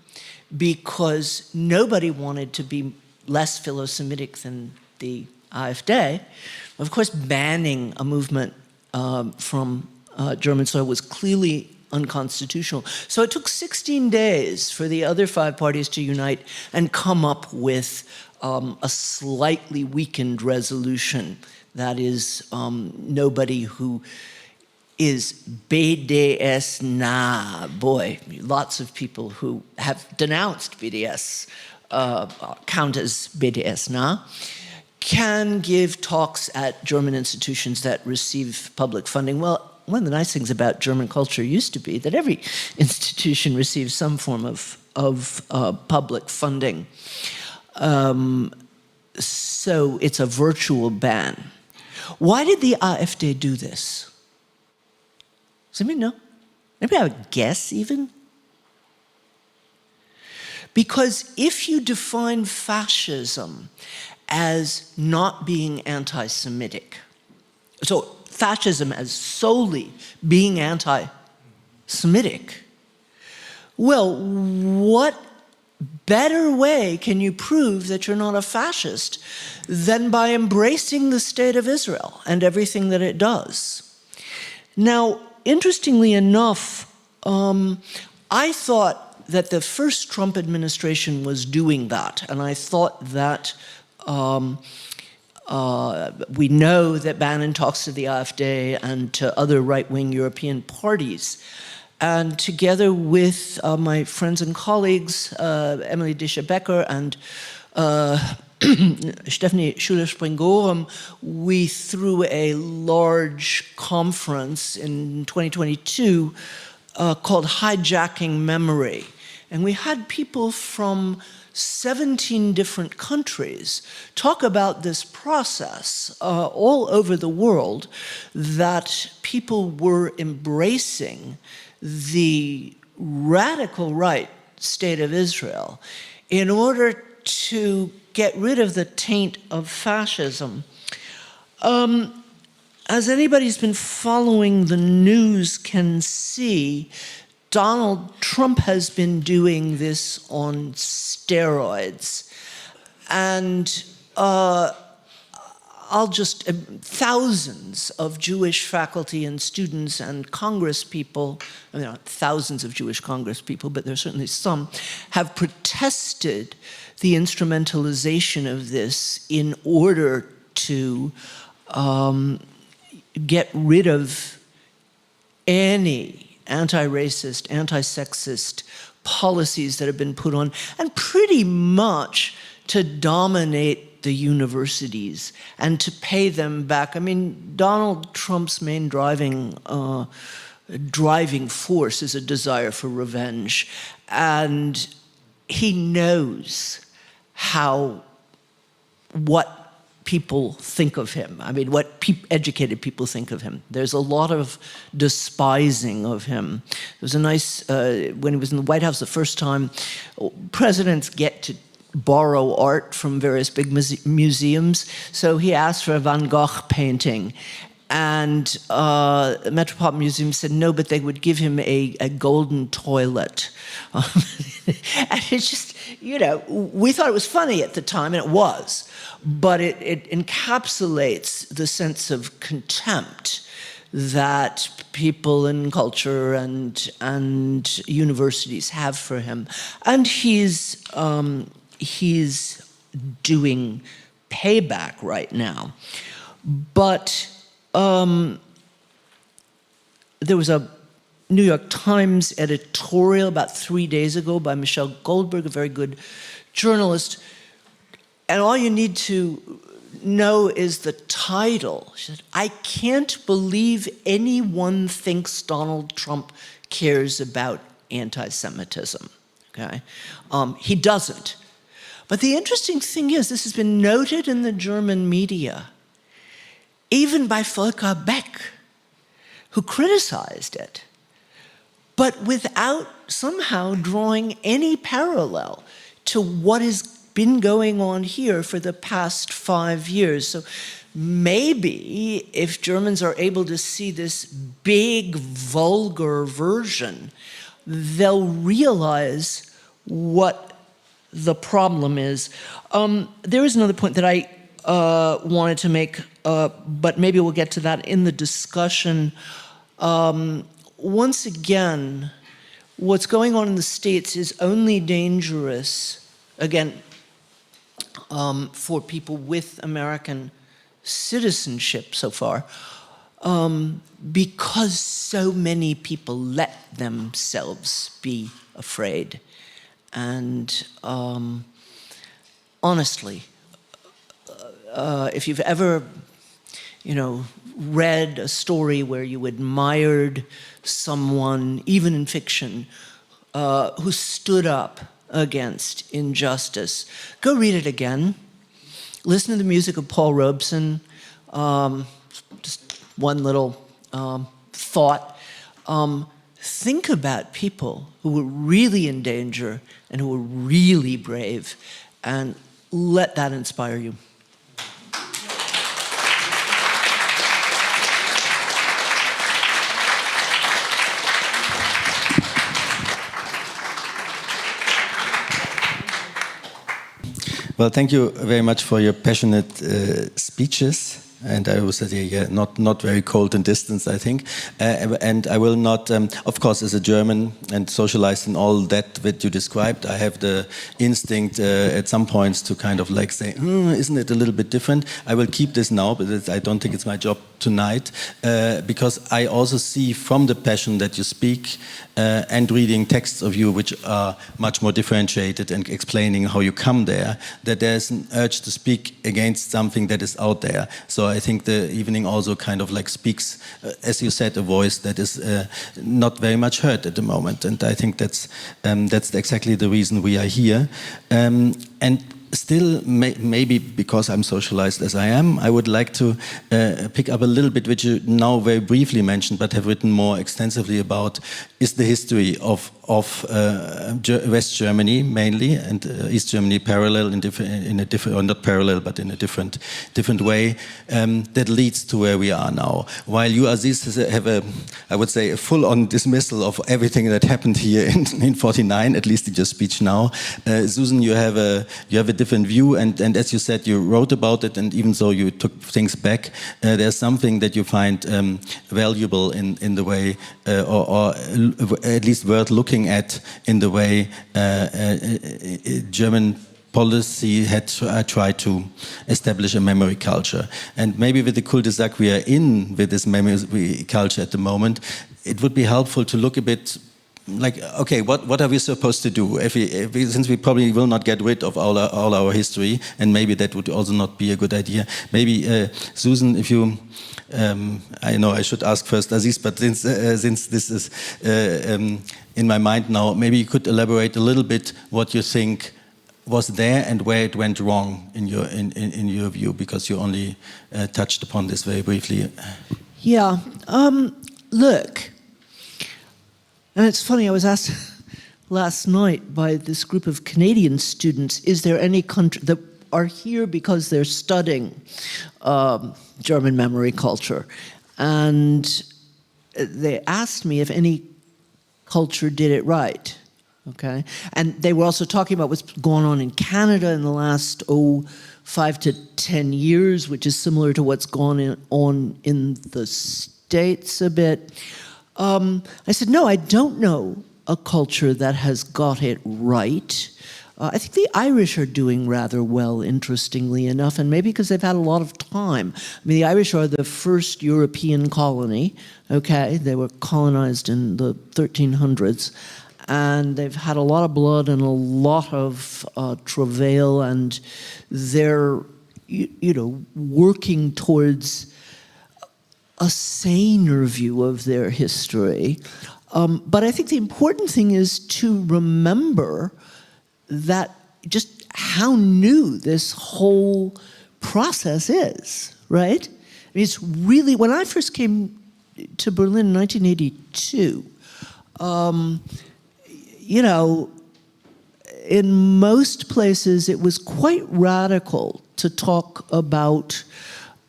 because nobody wanted to be less philo-Semitic than the AfD. Of course, banning a movement from German soil was clearly unconstitutional. So it took 16 days for the other 5 parties to unite and come up with a slightly weakened resolution. That is, nobody who is BDS nah. Boy, lots of people who have denounced BDS count as BDS nah, can give talks at German institutions that receive public funding. Well, one of the nice things about German culture used to be that every institution receives some form of public funding. So it's a virtual ban. Why did the AfD do this? Does anybody know? Maybe I would guess even? Because if you define fascism as not being anti-Semitic, so fascism as solely being anti-Semitic, well, what better way can you prove that you're not a fascist than by embracing the state of Israel and everything that it does? Now, interestingly enough, I thought that the first Trump administration was doing that, and I thought that we know that Bannon talks to the AfD and to other right-wing European parties. And together with my friends and colleagues, Emily Discher-Becker and Stephanie Schuler-Springorum, we threw a large conference in 2022 called Hijacking Memory. And we had people from 17 different countries talk about this process all over the world, that people were embracing the radical right state of Israel in order to get rid of the taint of fascism. As anybody who's been following the news can see, Donald Trump has been doing this on steroids. And I'll just, thousands of Jewish faculty and students and Congress people, I mean, not thousands of Jewish Congress people, but there's certainly some, have protested the instrumentalization of this in order to get rid of any anti-racist, anti-sexist policies that have been put on, and pretty much to dominate the universities and to pay them back. I mean, Donald Trump's main driving force is a desire for revenge, and he knows what people think of him. I mean, what educated people think of him. There's a lot of despising of him. There was a nice, when he was in the White House the first time, presidents get to borrow art from various big museums. So he asked for a Van Gogh painting. And the Metropolitan Museum said no, but they would give him a golden toilet. And it's just, you know, we thought it was funny at the time, and it was. But it encapsulates the sense of contempt that people in culture and universities have for him. And he's doing payback right now. But there was a New York Times editorial about 3 days ago by Michelle Goldberg, a very good journalist. And all you need to know is the title. She said, "I can't believe anyone thinks Donald Trump cares about anti-Semitism." Okay? He doesn't. But the interesting thing is, this has been noted in the German media, even by Volker Beck, who criticized it, but without somehow drawing any parallel to what has been going on here for the past 5 years. So maybe if Germans are able to see this big, vulgar version, they'll realize what the problem is. There is another point that I wanted to make, but maybe we'll get to that in the discussion. Once again, what's going on in the States is only dangerous, again, for people with American citizenship so far, because so many people let themselves be afraid. And honestly, if you've ever, you know, read a story where you admired someone, even in fiction, who stood up against injustice, go read it again. Listen to the music of Paul Robeson. Just one little thought. Think about people who were really in danger and who were really brave, and let that inspire you. Well, thank you very much for your passionate speeches. And I was not very cold and distant, I think. And I will not, of course, as a German and socialized in all that you described, I have the instinct at some points to kind of like say, isn't it a little bit different? I will keep this now, but I don't think it's my job tonight, because I also see from the passion that you speak and reading texts of you which are much more differentiated and explaining how you come there, that there's an urge to speak against something that is out there. So I think the evening also kind of like speaks, as you said, a voice that is not very much heard at the moment. And I think that's exactly the reason we are here. And still, maybe because I'm socialized as I am, I would like to pick up a little bit, which you now very briefly mentioned, but have written more extensively about, is the history of of West Germany mainly, and East Germany parallel in a different, or not parallel, but in a different way, that leads to where we are now. While you, Aziz, have I would say, a full-on dismissal of everything that happened here in 49, at least in your speech now. Susan, you have a different view, and as you said, you wrote about it, and even though you took things back, there's something that you find valuable in the way, or at least worth looking at in the way German policy had tried to establish a memory culture. And maybe with the cul-de-sac we are in with this memory culture at the moment, it would be helpful to look a bit like, okay, what are we supposed to do? Since we probably will not get rid of all our history, and maybe that would also not be a good idea. Maybe, Susan, if you, I know I should ask first Aziz, but since this is in my mind now, maybe you could elaborate a little bit what you think was there and where it went wrong in your view, because you only touched upon this very briefly. Yeah, look, and it's funny, I was asked last night by this group of Canadian students, is there any country that are here because they're studying German memory culture? And they asked me if any culture did it right. Okay, and they were also talking about what's going on in Canada in the last 5 to 10 years, which is similar to what's gone on in the States a bit. I said, no, I don't know a culture that has got it right. I think the Irish are doing rather well, interestingly enough, and maybe because they've had a lot of time. I mean, the Irish are the first European colony, okay? They were colonized in the 1300s. And they've had a lot of blood and a lot of travail, and they're, working towards a saner view of their history. But I think the important thing is to remember that just how new this whole process is, right? I mean, it's really, when I first came to Berlin in 1982, in most places it was quite radical to talk about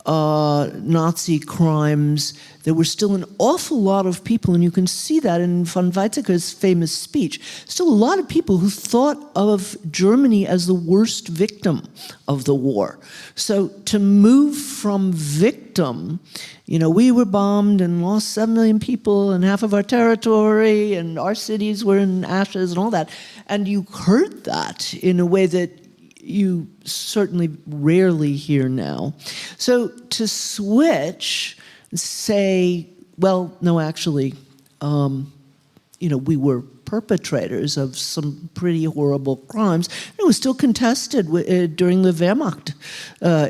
Nazi crimes. There were still an awful lot of people, and you can see that in von Weizsäcker's famous speech, still a lot of people who thought of Germany as the worst victim of the war. So to move from victim, we were bombed and lost 7 million people and half of our territory, and our cities were in ashes and all that. And you heard that in a way that you certainly rarely hear now. So to switch, say, well, no, actually, we were perpetrators of some pretty horrible crimes. It was still contested during the Wehrmacht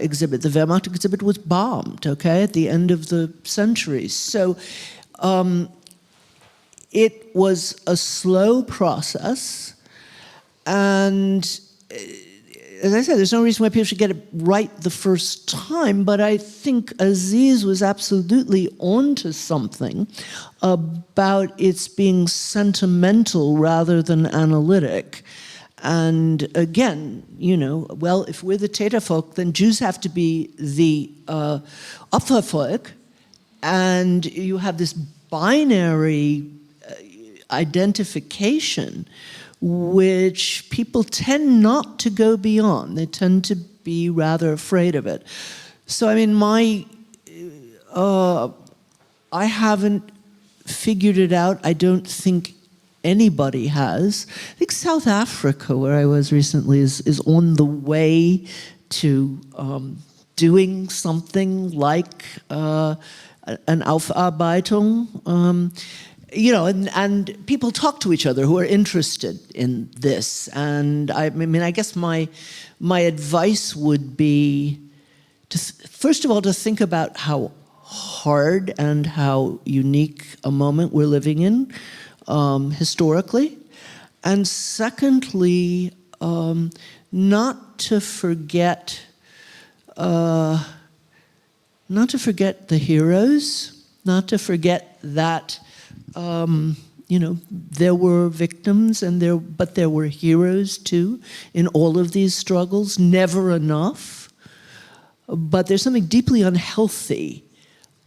exhibit. The Wehrmacht exhibit was bombed, okay, at the end of the century. So it was a slow process, and as I said, there's no reason why people should get it right the first time, but I think Aziz was absolutely onto something about its being sentimental rather than analytic. And again, well, if we're the Tätervolk, then Jews have to be the Opfervolk, and you have this binary identification which people tend not to go beyond. They tend to be rather afraid of it. So, I mean, I haven't figured it out. I don't think anybody has. I think South Africa, where I was recently, is on the way to doing something like an Aufarbeitung. And people talk to each other who are interested in this. And I guess my advice would be, first of all, to think about how hard and how unique a moment we're living in historically. And secondly, not to forget the heroes, not to forget that there were victims but there were heroes too in all of these struggles, never enough. But there's something deeply unhealthy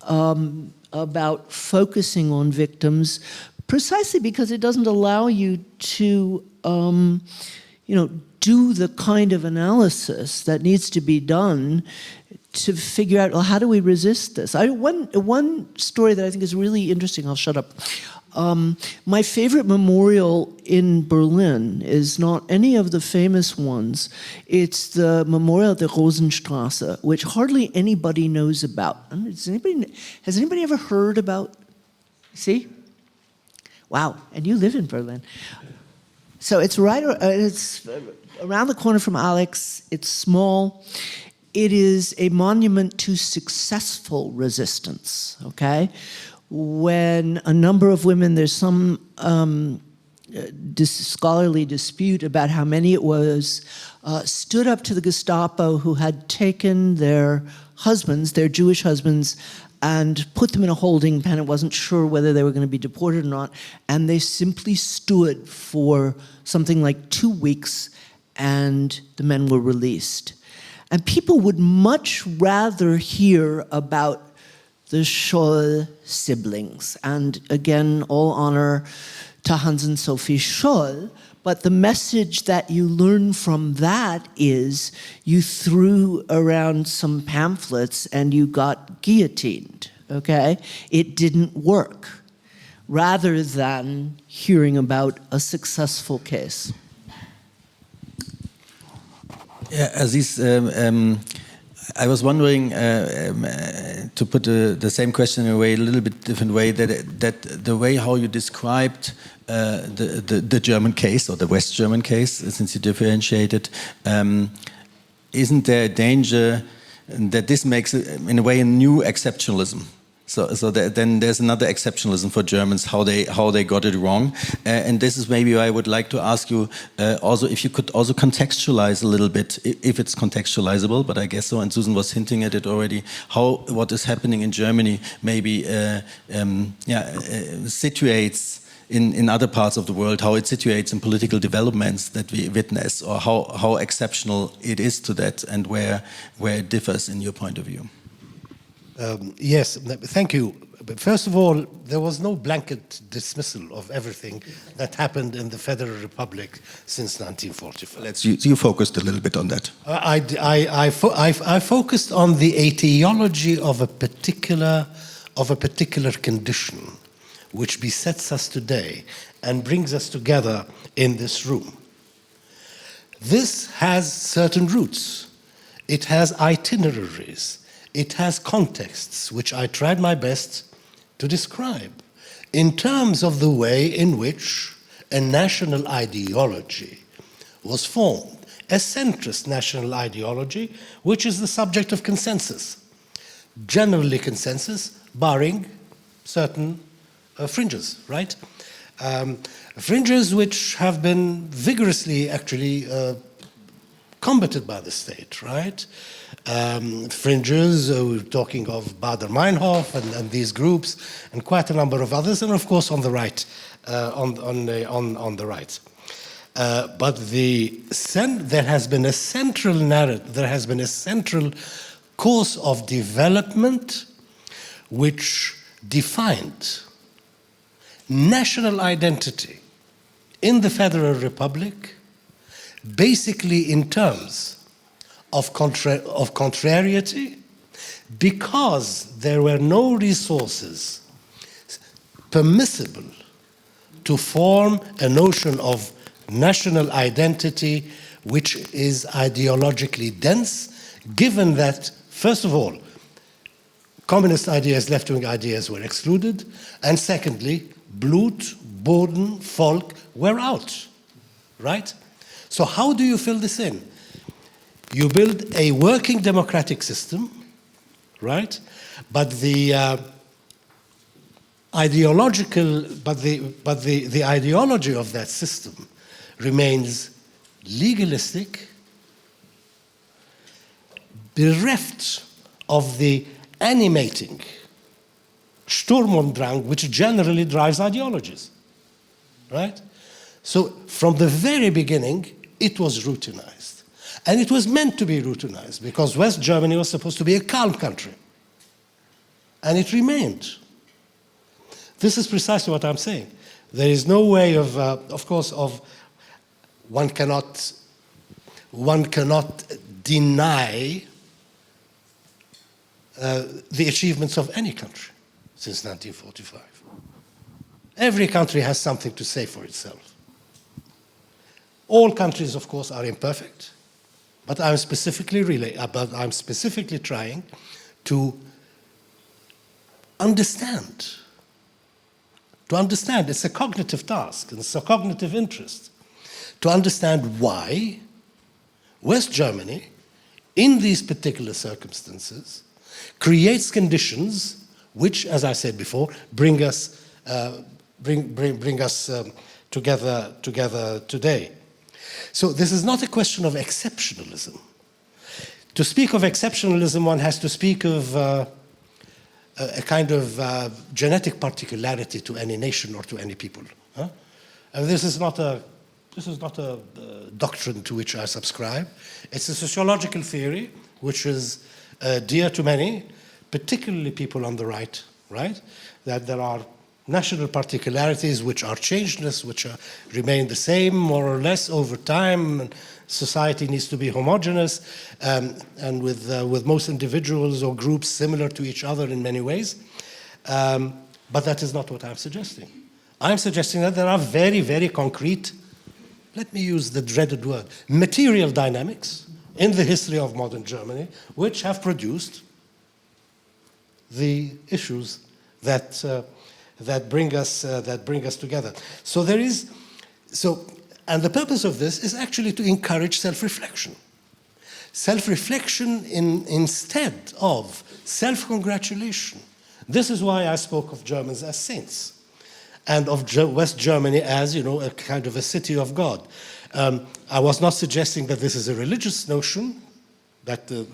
about focusing on victims precisely because it doesn't allow you to, do the kind of analysis that needs to be done to figure out, well, how do we resist this? One story that I think is really interesting, I'll shut up. My favorite memorial in Berlin is not any of the famous ones. It's the memorial at the Rosenstrasse, which hardly anybody knows about. Has anybody ever heard about? See? Wow, and you live in Berlin. So it's it's around the corner from Alex. It's small. It is a monument to successful resistance, okay? When a number of women, there's some scholarly dispute about how many it was, stood up to the Gestapo who had taken their husbands, their Jewish husbands, and put them in a holding pen. It wasn't sure whether they were going to be deported or not. And they simply stood for something like 2 weeks, and the men were released. And people would much rather hear about the Scholl siblings. And again, all honor to Hans and Sophie Scholl. But the message that you learn from that is you threw around some pamphlets and you got guillotined, okay? It didn't work, rather than hearing about a successful case. Yeah, Aziz, I was wondering, to put the same question in a way, a little bit different way, that the way how you described the German case, or the West German case, since you differentiated, isn't there a danger that this makes, in a way, a new exceptionalism? So then there's another exceptionalism for Germans, how they got it wrong, and this is maybe why I would like to ask you also if you could also contextualize a little bit, if it's contextualizable, but I guess so. And Susan was hinting at it already. What is happening in Germany maybe situates in other parts of the world, how it situates in political developments that we witness, or how exceptional it is to that, and where it differs in your point of view. Yes, thank you. But first of all, there was no blanket dismissal of everything that happened in the Federal Republic since 1945. You focused a little bit on that. I focused on the etiology of a particular condition which besets us today and brings us together in this room. This has certain roots. It has itineraries. It has contexts, which I tried my best to describe, in terms of the way in which a national ideology was formed, a centrist national ideology, which is the subject of consensus, generally consensus, barring certain fringes, right? Fringes which have been vigorously, actually, combated by the state, right? Fringes, we're talking of Baader-Meinhof and these groups, and quite a number of others, and of course on the right, on the right. But there has been a central narrative, there has been a central course of development which defined national identity in the Federal Republic, basically in terms of contrariety, because there were no resources permissible to form a notion of national identity which is ideologically dense, given that, first of all, communist ideas, left-wing ideas were excluded, and secondly, Blut, Boden, Volk were out, right? So how do you fill this in? You build a working democratic system, right? But the the ideology of that system remains legalistic, bereft of the animating Sturm und Drang, which generally drives ideologies, right? So from the very beginning, it was routinized. And it was meant to be routinized because West Germany was supposed to be a calm country. And it remained. This is precisely what I'm saying. There is no way of course, one cannot deny the achievements of any country since 1945. Every country has something to say for itself. All countries, of course, are imperfect, but I'm specifically trying to understand. To understand, it's a cognitive task, and it's a cognitive interest, to understand why West Germany, in these particular circumstances, creates conditions which, as I said before, bring us together today. So this is not a question of exceptionalism. To speak of exceptionalism, one has to speak of a kind of genetic particularity to any nation or to any people. Huh? And this is not a doctrine to which I subscribe. It's a sociological theory which is dear to many, particularly people on the right, that there are national particularities which are changeless, which remain the same more or less over time. And society needs to be homogeneous and with most individuals or groups similar to each other in many ways. But that is not what I'm suggesting. I'm suggesting that there are very, very concrete, let me use the dreaded word, material dynamics in the history of modern Germany which have produced the issues that bring us together. And the purpose of this is actually to encourage self-reflection. Self-reflection instead of self-congratulation. This is why I spoke of Germans as saints and of West Germany as, a kind of a city of God. I was not suggesting that this is a religious notion, that the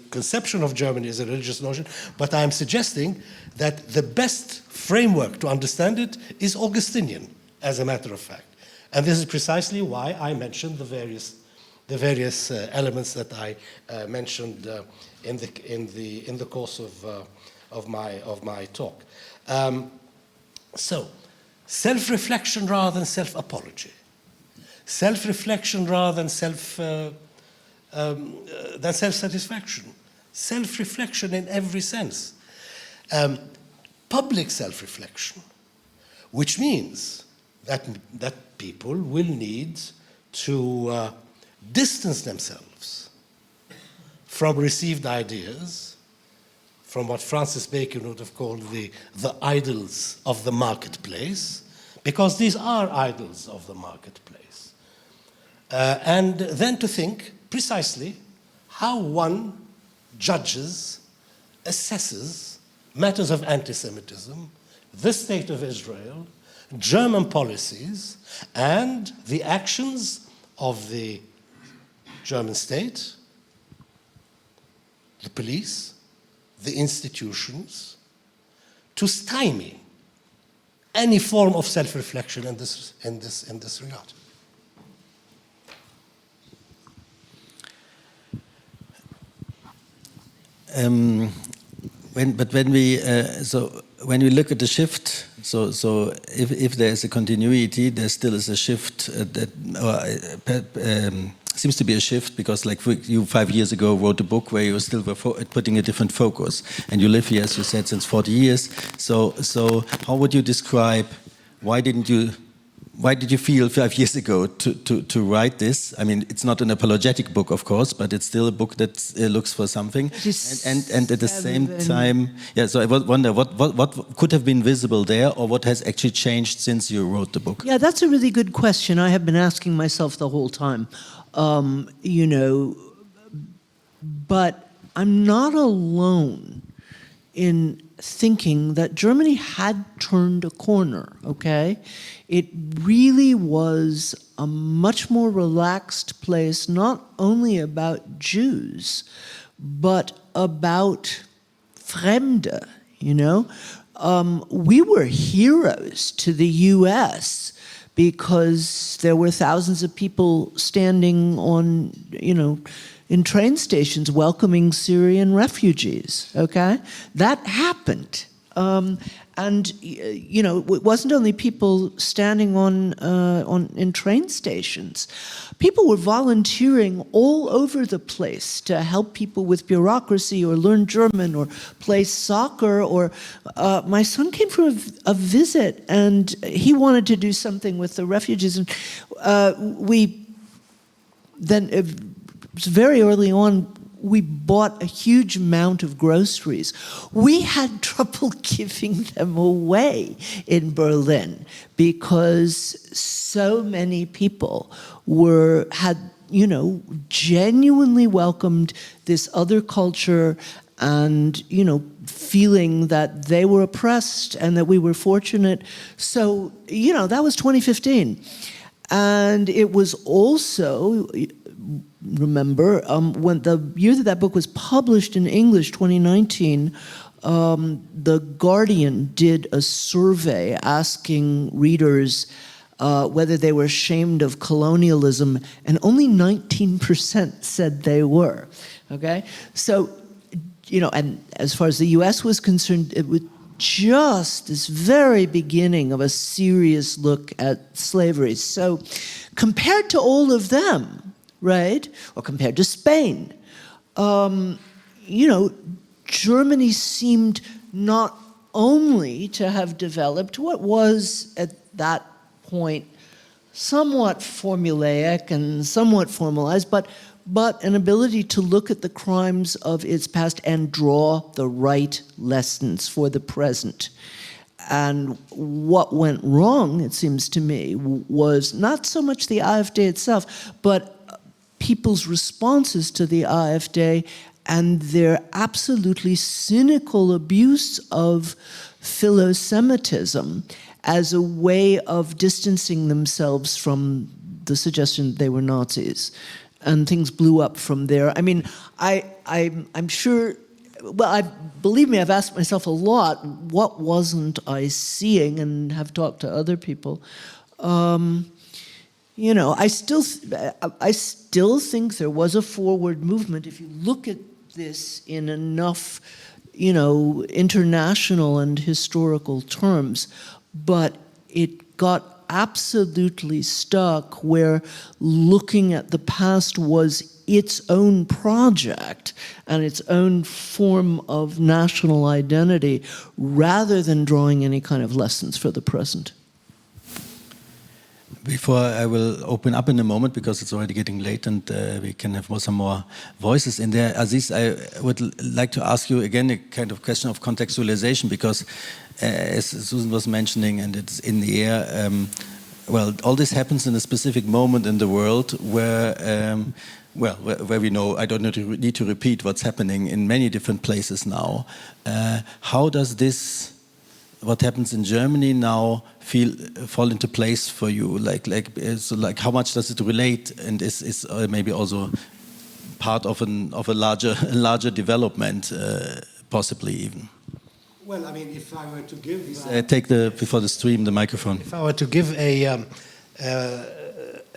conception of Germany is a religious notion, but I am suggesting that the best framework to understand it is Augustinian, as a matter of fact. And this is precisely why I mentioned the various elements that I mentioned in the course of my talk. So, self-reflection rather than self-apology, self-reflection rather than self-satisfaction, self-reflection in every sense, public self-reflection, which means that people will need to distance themselves from received ideas, from what Francis Bacon would have called the idols of the marketplace, because these are idols of the marketplace. And then to think precisely how one judges, assesses matters of anti-Semitism, the state of Israel, German policies, and the actions of the German state, the police, the institutions, to stymie any form of self-reflection in this regard. When we look at the shift, so if there is a continuity, there still is a shift seems to be a shift, because like you 5 years ago wrote a book where you still were putting a different focus, and you live here, as you said, since 40 years. So how would you describe, why did you feel 5 years ago to write this? I mean, it's not an apologetic book, of course, but it's still a book that looks for something. And at the same time, yeah. So I wonder what could have been visible there, or what has actually changed since you wrote the book. Yeah, that's a really good question. I have been asking myself the whole time. But I'm not alone in thinking that Germany had turned a corner, okay? It really was a much more relaxed place, not only about Jews, but about Fremde, we were heroes to the US because there were thousands of people standing on, in train stations welcoming Syrian refugees, okay? That happened. And it wasn't only people standing in train stations. People were volunteering all over the place to help people with bureaucracy or learn German or play soccer. Or my son came for a visit and he wanted to do something with the refugees. And very early on, we bought a huge amount of groceries. We had trouble giving them away in Berlin because so many people had genuinely welcomed this other culture and, feeling that they were oppressed and that we were fortunate. So, that was 2015. And it was also, remember, when the year that book was published in English, 2019, The Guardian did a survey asking readers whether they were ashamed of colonialism, and only 19% said they were, okay? So, and as far as the US was concerned, it was just this very beginning of a serious look at slavery. So compared to all of them, right, or compared to Spain, Germany seemed not only to have developed what was at that point somewhat formulaic and somewhat formalized, but an ability to look at the crimes of its past and draw the right lessons for the present. And what went wrong, it seems to me, was not so much the AfD itself, but people's responses to the AfD and their absolutely cynical abuse of philo-Semitism as a way of distancing themselves from the suggestion that they were Nazis. And things blew up from there. I mean, I'm sure, believe me, I've asked myself a lot, what wasn't I seeing, and have talked to other people. I still think there was a forward movement. If you look at this in enough, international and historical terms, but it got absolutely stuck where looking at the past was its own project and its own form of national identity rather than drawing any kind of lessons for the present. Before I will open up in a moment, because it's already getting late and we can have some more voices in there. Aziz, I would like to ask you again a kind of question of contextualization, because as Susan was mentioning, and it's in the air, all this happens in a specific moment in the world where, where we know, I don't need to repeat what's happening in many different places now. How does this, what happens in Germany now, fall into place for you? So how much does it relate, and is maybe also part of a larger development, possibly even? Well, I mean, if I were to give... take before the stream, the microphone. If I were to give a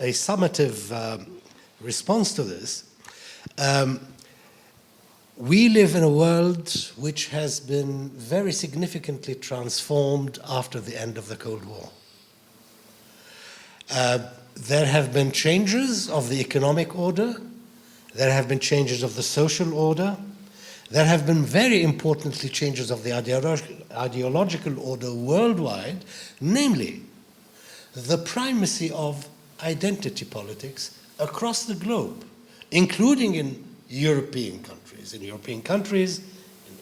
summative response to this, we live in a world which has been very significantly transformed after the end of the Cold War. There have been changes of the economic order, there have been changes of the social order, there have been very importantly changes of the ideological order worldwide, namely the primacy of identity politics across the globe, including in European countries, in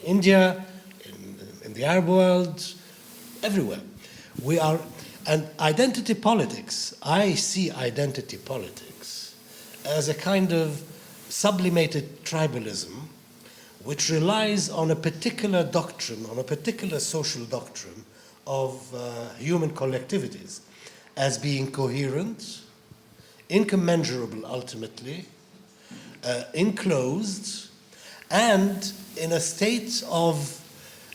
India, in the Arab world, everywhere. And identity politics, I see identity politics as a kind of sublimated tribalism which relies on a particular doctrine, on a particular social doctrine of human collectivities as being coherent, incommensurable ultimately, enclosed, and in a state of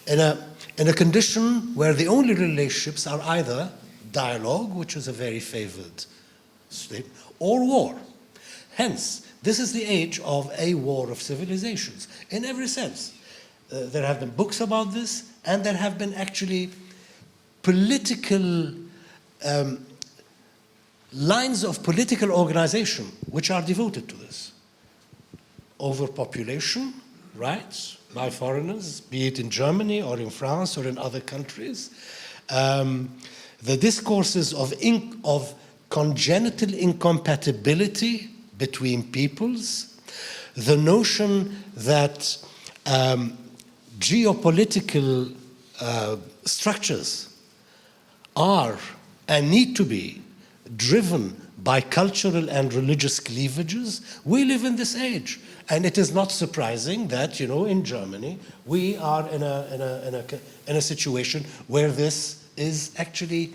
in a condition where the only relationships are either dialogue, which is a very favored state, or war. Hence, this is the age of a war of civilizations, in every sense. There have been books about this, and there have been actually political lines of political organization which are devoted to this. Overpopulation, rights by foreigners, be it in Germany or in France or in other countries. The discourses of congenital incompatibility between peoples, the notion that geopolitical structures are and need to be driven by cultural and religious cleavages. We live in this age. And it is not surprising that, in Germany, we are in a situation where this is actually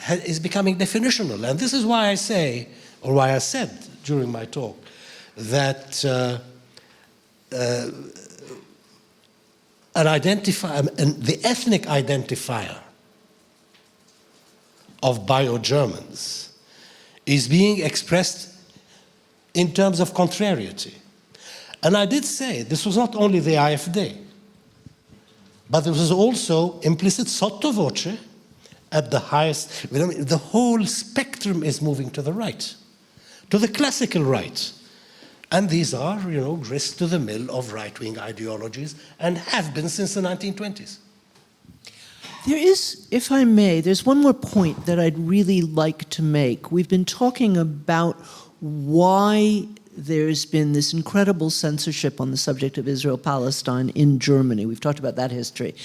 is becoming definitional. And this is why I say, or why I said during my talk, that the ethnic identifier of Bio-Germans is being expressed in terms of contrariety. And I did say this was not only the AfD, but there was also implicit sotto voce at the highest. The whole spectrum is moving to the right, to the classical right. And these are, grist to the mill of right-wing ideologies and have been since the 1920s. There is, if I may, there's one more point that I'd really like to make. We've been talking about why there's been this incredible censorship on the subject of Israel-Palestine in Germany. We've talked about that history.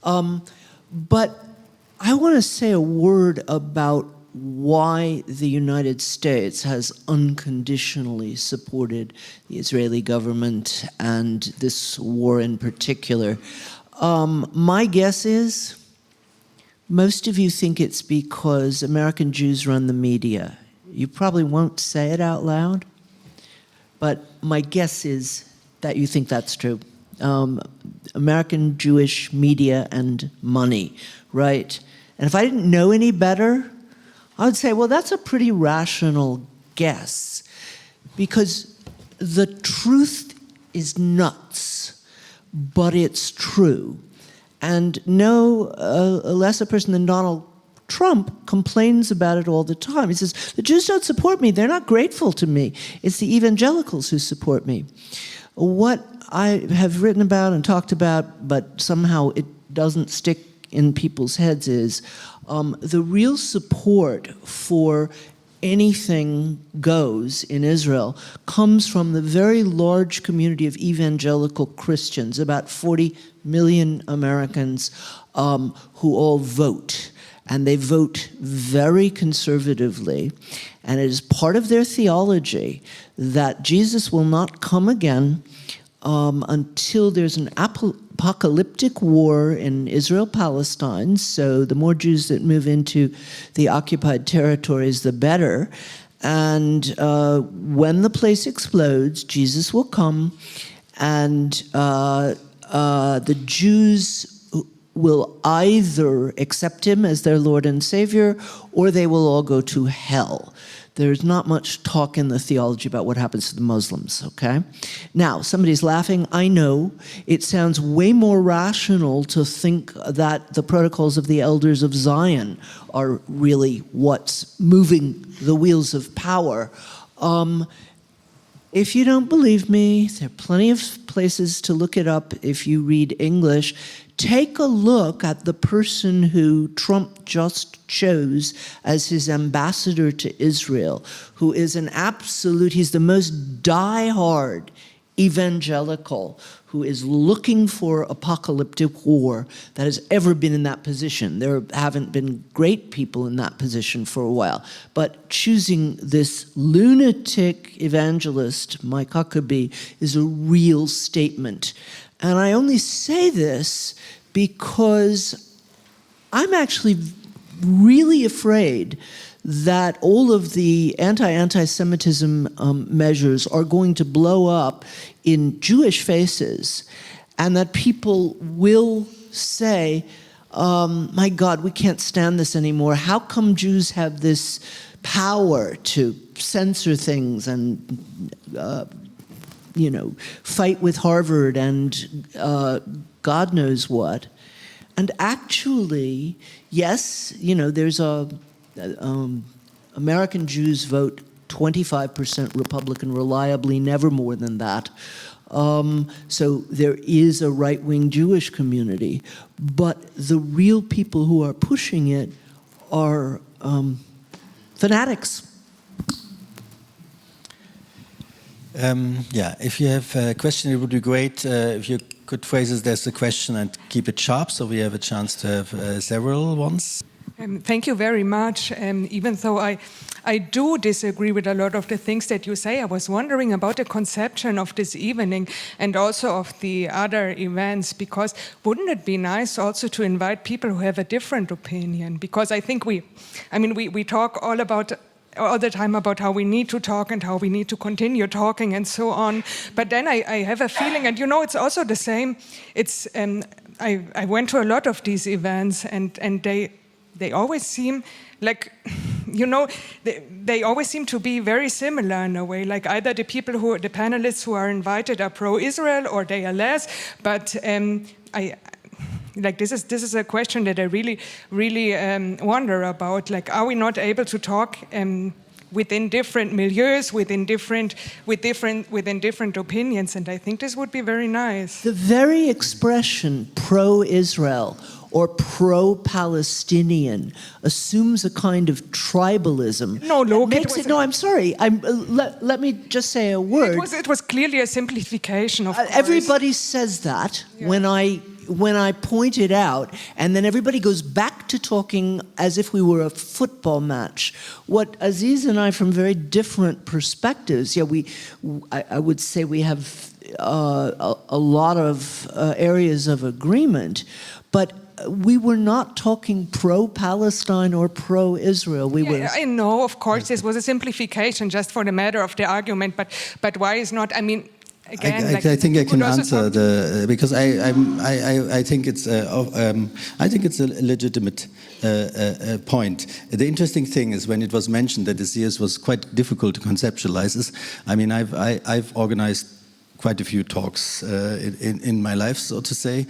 But I want to say a word about why the United States has unconditionally supported the Israeli government and this war in particular. My guess is most of you think it's because American Jews run the media. You probably won't say it out loud, but my guess is that you think that's true. American Jewish media and money, right? And if I didn't know any better, I would say, well, that's a pretty rational guess, because the truth is nuts, but it's true. And no less a person than Donald Trump complains about it all the time. He says, the Jews don't support me. They're not grateful to me. It's the evangelicals who support me. What I have written about and talked about, but somehow it doesn't stick in people's heads, is the real support for anything goes in Israel comes from the very large community of evangelical Christians, about 40 million Americans who all vote. And they vote very conservatively. And it is part of their theology that Jesus will not come again until there's an apocalyptic war in Israel-Palestine. So the more Jews that move into the occupied territories, the better. And when the place explodes, Jesus will come, and the Jews will either accept him as their Lord and Savior, or they will all go to hell. There's not much talk in the theology about what happens to the Muslims, okay? Now, somebody's laughing. I know. It sounds way more rational to think that the protocols of the elders of Zion are really what's moving the wheels of power. If you don't believe me, there are plenty of places to look it up if you read English. Take a look at the person who Trump just chose as his ambassador to Israel, who is an absolute, he's the most die-hard evangelical who is looking for apocalyptic war that has ever been in that position. There haven't been great people in that position for a while, but choosing this lunatic evangelist, Mike Huckabee, is a real statement. And I only say this because I'm actually really afraid that all of the anti-Semitism measures are going to blow up in Jewish faces, and that people will say, my God, we can't stand this anymore. How come Jews have this power to censor things and, fight with Harvard and God knows what? And actually, yes, there's American Jews vote 25% Republican reliably, never more than that. So there is a right-wing Jewish community, but the real people who are pushing it are fanatics. If you have a question, it would be great if you could phrase it as a question and keep it sharp, so we have a chance to have several ones. Thank you very much. Even though I do disagree with a lot of the things that you say, I was wondering about the conception of this evening and also of the other events, because wouldn't it be nice also to invite people who have a different opinion? Because I think we talk all the time about how we need to talk and how we need to continue talking and so on. But then I have a feeling, and it's also the same. It's I went to a lot of these events, and they always seem like, they always seem to be very similar in a way. Like either the panelists who are invited are pro-Israel or they are less. But this is a question that I really, really wonder about. Like, are we not able to talk within different milieus, within different opinions? And I think this would be very nice. The very expression pro-Israel or pro-Palestinian assumes a kind of tribalism. No, look, No, I'm sorry. Let me just say a word. It was clearly a simplification, of course. Everybody says that when I point it out, and then everybody goes back to talking as if we were a football match. What Aziz and I, from very different perspectives, I would say we have a lot of areas of agreement, but we were not talking pro-Palestine or pro-Israel. I know, of course, this was a simplification just for the matter of the argument, but why is not? I mean, again, I think I can answer because I think it's a legitimate point. The interesting thing is when it was mentioned that this year was quite difficult to conceptualize. I've organized quite a few talks in my life, so to say.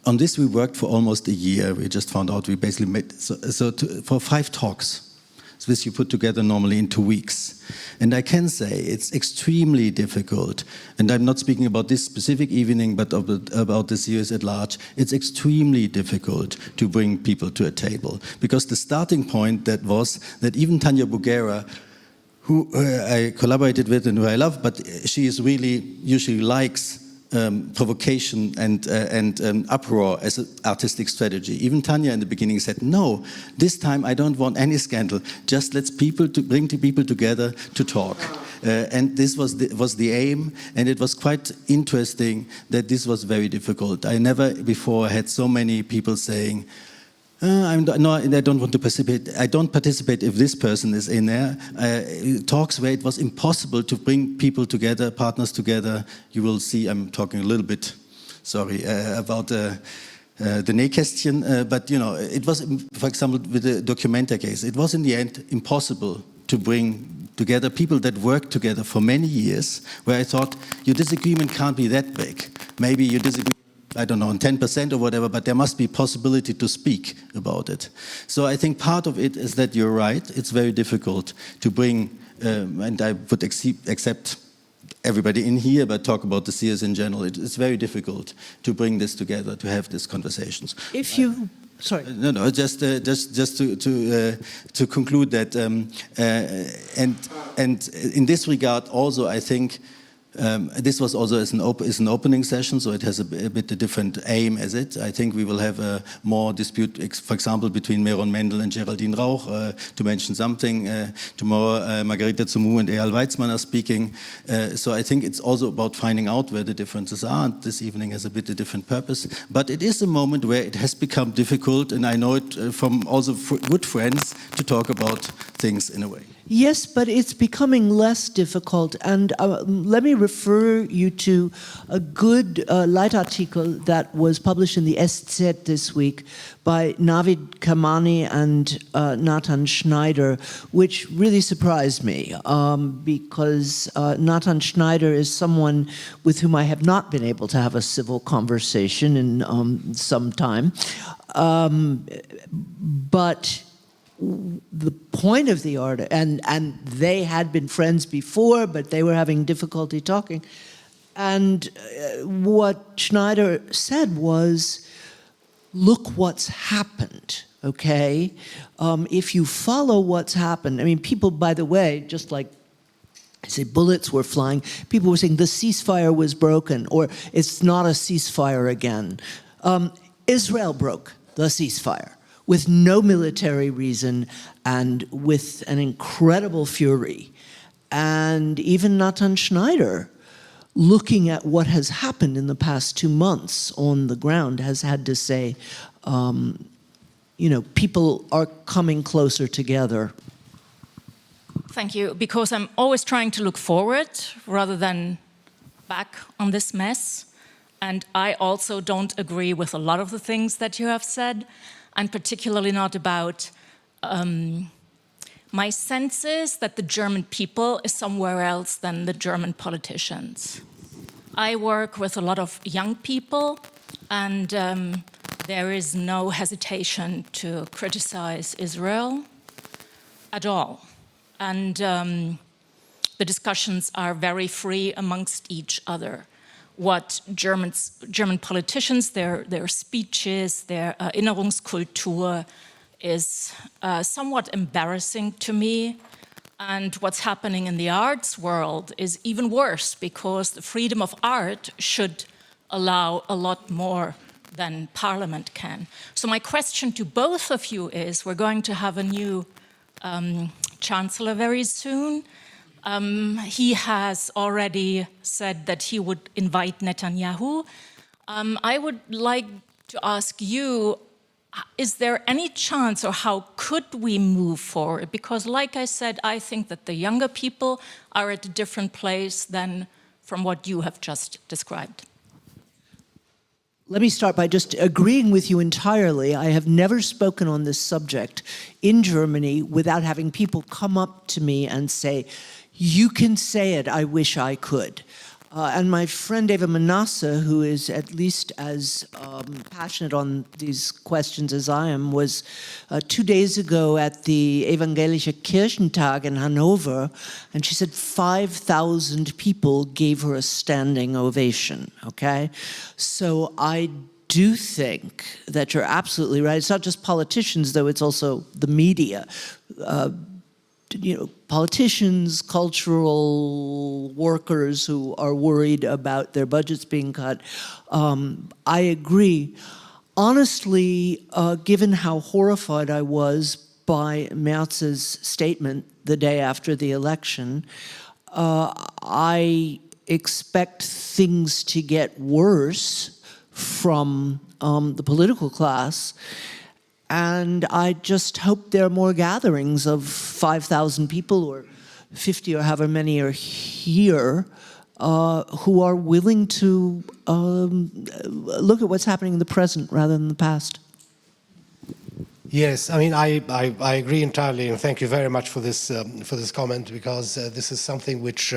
On this, we worked for almost a year. We just found out we basically made for 5 talks. So this you put together normally in 2 weeks. And I can say it's extremely difficult. And I'm not speaking about this specific evening, but about the series at large. It's extremely difficult to bring people to a table. Because the starting point was that even Tanya Bugera, who I collaborated with and who I love, but she is usually likes provocation and uproar as an artistic strategy. Even Tanya in the beginning said, no, this time I don't want any scandal. Just let's bring the people together to talk. And this was the aim, and it was quite interesting that this was very difficult. I never before had so many people saying, I don't want to participate. I don't participate if this person is in there. Talks where it was impossible to bring people together, partners together. You will see, I'm talking a little bit, about the Nähkästchen, but it was, for example, with the Documenta case, it was in the end impossible to bring together people that worked together for many years, where I thought, your disagreement can't be that big. Maybe you disagree, I don't know, on 10% or whatever, but there must be possibility to speak about it. So I think part of it is that you're right. It's very difficult to bring, and I would accept everybody in here, but talk about the series in general. It's very difficult to bring this together, to have these conversations. If you... Sorry. No. Just to conclude that, and in this regard, also, I think this was also is an opening session, so it has a bit a different aim as it. I think we will have a more dispute, for example, between Meron Mendel and Geraldine Rauch, to mention something. Tomorrow, Margarita Zumou and Eyal Weizmann are speaking. So I think it's also about finding out where the differences are. And this evening has a bit a different purpose. But it is a moment where it has become difficult, and I know it from also good friends, to talk about things in a way. Yes, but it's becoming less difficult. And let me refer you to a good Leitartikel that was published in the SZ this week by Navid Kamani and Nathan Schneider, which really surprised me because Nathan Schneider is someone with whom I have not been able to have a civil conversation in some time. But the point of the art, and they had been friends before, but they were having difficulty talking. And what Schneider said was, look what's happened, okay? If you follow what's happened, I mean, people, by the way, just like I say bullets were flying, people were saying the ceasefire was broken, or it's not a ceasefire again. Israel broke the ceasefire with no military reason and with an incredible fury. And even Nathan Schneider, looking at what has happened in the past 2 months on the ground, has had to say, you know, people are coming closer together. Thank you, because I'm always trying to look forward rather than back on this mess. And I also don't agree with a lot of the things that you have said, and particularly not about my sense is that the German people is somewhere else than the German politicians. I work with a lot of young people, and there is no hesitation to criticize Israel at all. And the discussions are very free amongst each other. What German politicians, their speeches, their Erinnerungskultur is somewhat embarrassing to me. And what's happening in the arts world is even worse, because the freedom of art should allow a lot more than Parliament can. So my question to both of you is, we're going to have a new chancellor very soon. He has already said that he would invite Netanyahu. I would like to ask you, is there any chance, or how could we move forward? Because like I said, I think that the younger people are at a different place than from what you have just described. Let me start by just agreeing with you entirely. I have never spoken on this subject in Germany without having people come up to me and say, you can say it, I wish I could. And my friend Eva Manasse, who is at least as passionate on these questions as I am, was 2 days ago at the Evangelische Kirchentag in Hanover, and she said 5,000 people gave her a standing ovation, okay? So I do think that you're absolutely right. It's not just politicians, though, it's also the media. You know, politicians, cultural workers who are worried about their budgets being cut. I agree. Honestly, given how horrified I was by Merz's statement the day after the election, I expect things to get worse from the political class. And I just hope there are more gatherings of 5,000 people or 50 or however many are here who are willing to look at what's happening in the present rather than the past. Yes, I mean, I agree entirely, and thank you very much for this comment, because this is something which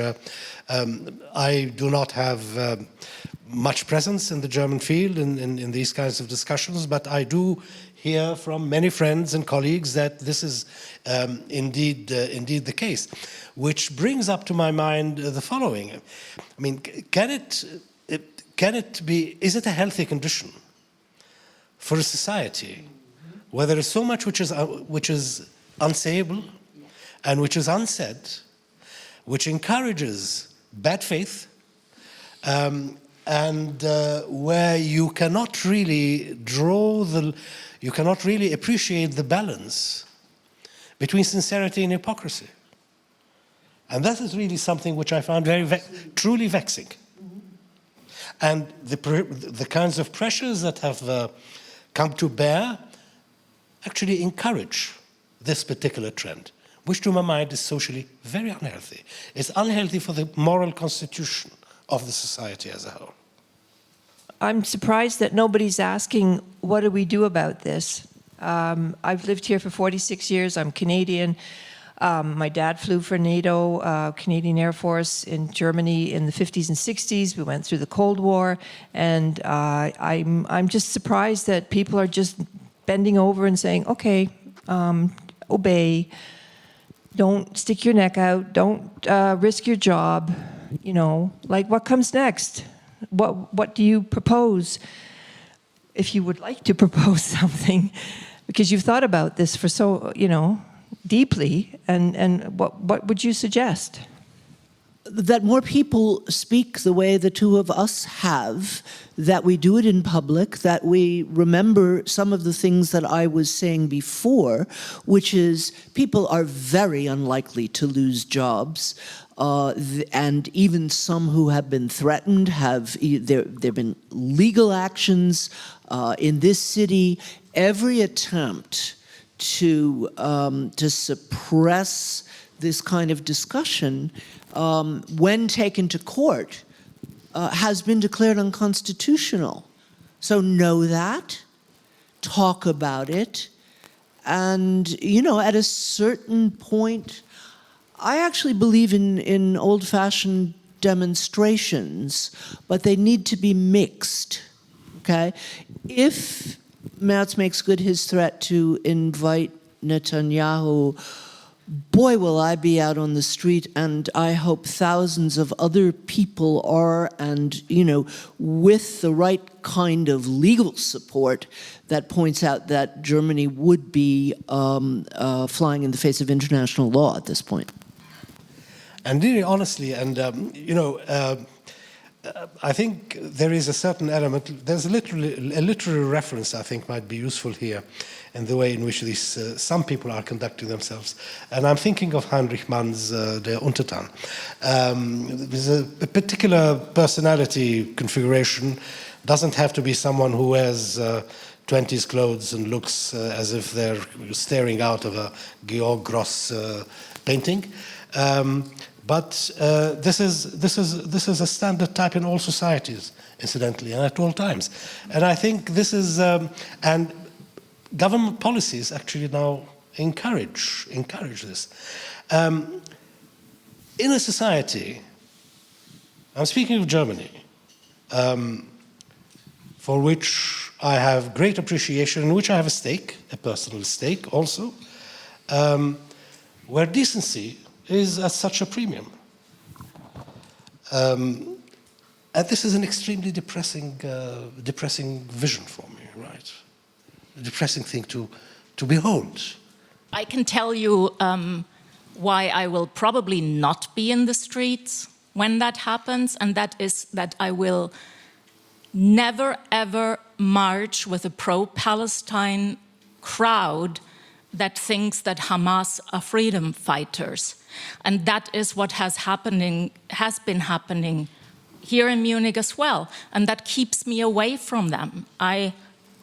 I do not have much presence in the German field in these kinds of discussions, but I do hear from many friends and colleagues that this is indeed the case, which brings up to my mind the following. I mean, can it be, is it a healthy condition for a society where there is so much which is unsayable and which is unsaid, which encourages bad faith, and where you cannot really you cannot really appreciate the balance between sincerity and hypocrisy. And that is really something which I found truly vexing. And the kinds of pressures that have come to bear actually encourage this particular trend, which to my mind is socially very unhealthy. It's unhealthy for the moral constitution of the society as a whole. I'm surprised that nobody's asking, what do we do about this? I've lived here for 46 years. I'm Canadian. My dad flew for NATO, Canadian Air Force in Germany in the 50s and 60s. We went through the Cold War, and I'm just surprised that people are just bending over and saying, okay, obey, don't stick your neck out, don't risk your job, you know, like what comes next? What do you propose, if you would like to propose something, because you've thought about this for so, you know, deeply, and what would you suggest? That more people speak the way the two of us have, that we do it in public, that we remember some of the things that I was saying before, which is people are very unlikely to lose jobs. And even some who have been threatened there have been legal actions in this city. Every attempt to suppress this kind of discussion, when taken to court, has been declared unconstitutional. So know that, talk about it, and, you know, at a certain point, I actually believe in old-fashioned demonstrations, but they need to be mixed, okay? If Merz makes good his threat to invite Netanyahu, boy, will I be out on the street, and I hope thousands of other people are, and, you know, with the right kind of legal support that points out that Germany would be flying in the face of international law at this point. And really honestly, and you know, I think there is a certain element, there's a literary reference I think might be useful here in the way in which these, some people are conducting themselves. And I'm thinking of Heinrich Mann's Der Untertan. There's a particular personality configuration, doesn't have to be someone who wears 20s clothes and looks as if they're staring out of a Georg Gross painting. But this is a standard type in all societies, incidentally, and at all times. And I think this is, and government policies actually now encourage this. In a society, I'm speaking of Germany, for which I have great appreciation, in which I have a stake, a personal stake also, where decency is at such a premium. And this is an extremely depressing vision for me, right? A depressing thing to behold. I can tell you why I will probably not be in the streets when that happens, and that is that I will never ever march with a pro-Palestine crowd that thinks that Hamas are freedom fighters. And that is what has been happening here in Munich as well. And that keeps me away from them. I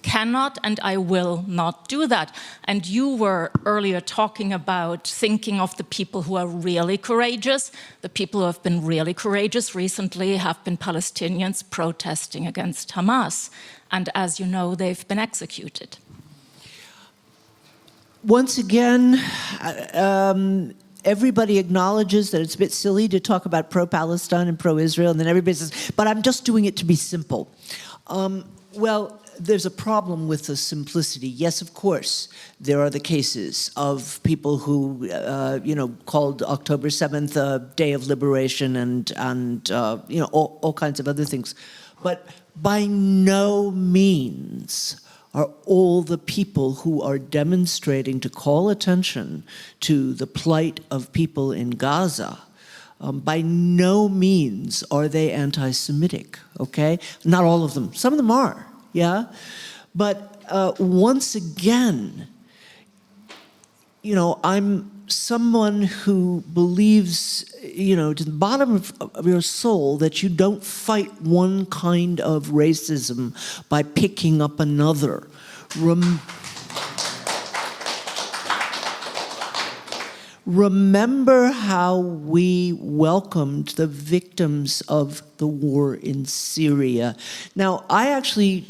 cannot and I will not do that. And you were earlier talking about thinking of the people who are really courageous. The people who have been really courageous recently have been Palestinians protesting against Hamas. And as you know, they've been executed. Once again, everybody acknowledges that it's a bit silly to talk about pro-Palestine and pro-Israel, and then everybody says, but I'm just doing it to be simple. Well, there's a problem with the simplicity. Yes, of course, there are the cases of people who, you know, called October 7th a day of liberation and you know, all kinds of other things. But by no means are all the people who are demonstrating to call attention to the plight of people in Gaza, by no means are they anti-Semitic, okay? Not all of them. Some of them are, yeah? But once again, you know, I'm someone who believes, you know, to the bottom of your soul that you don't fight one kind of racism by picking up another. remember how we welcomed the victims of the war in Syria. Now, I actually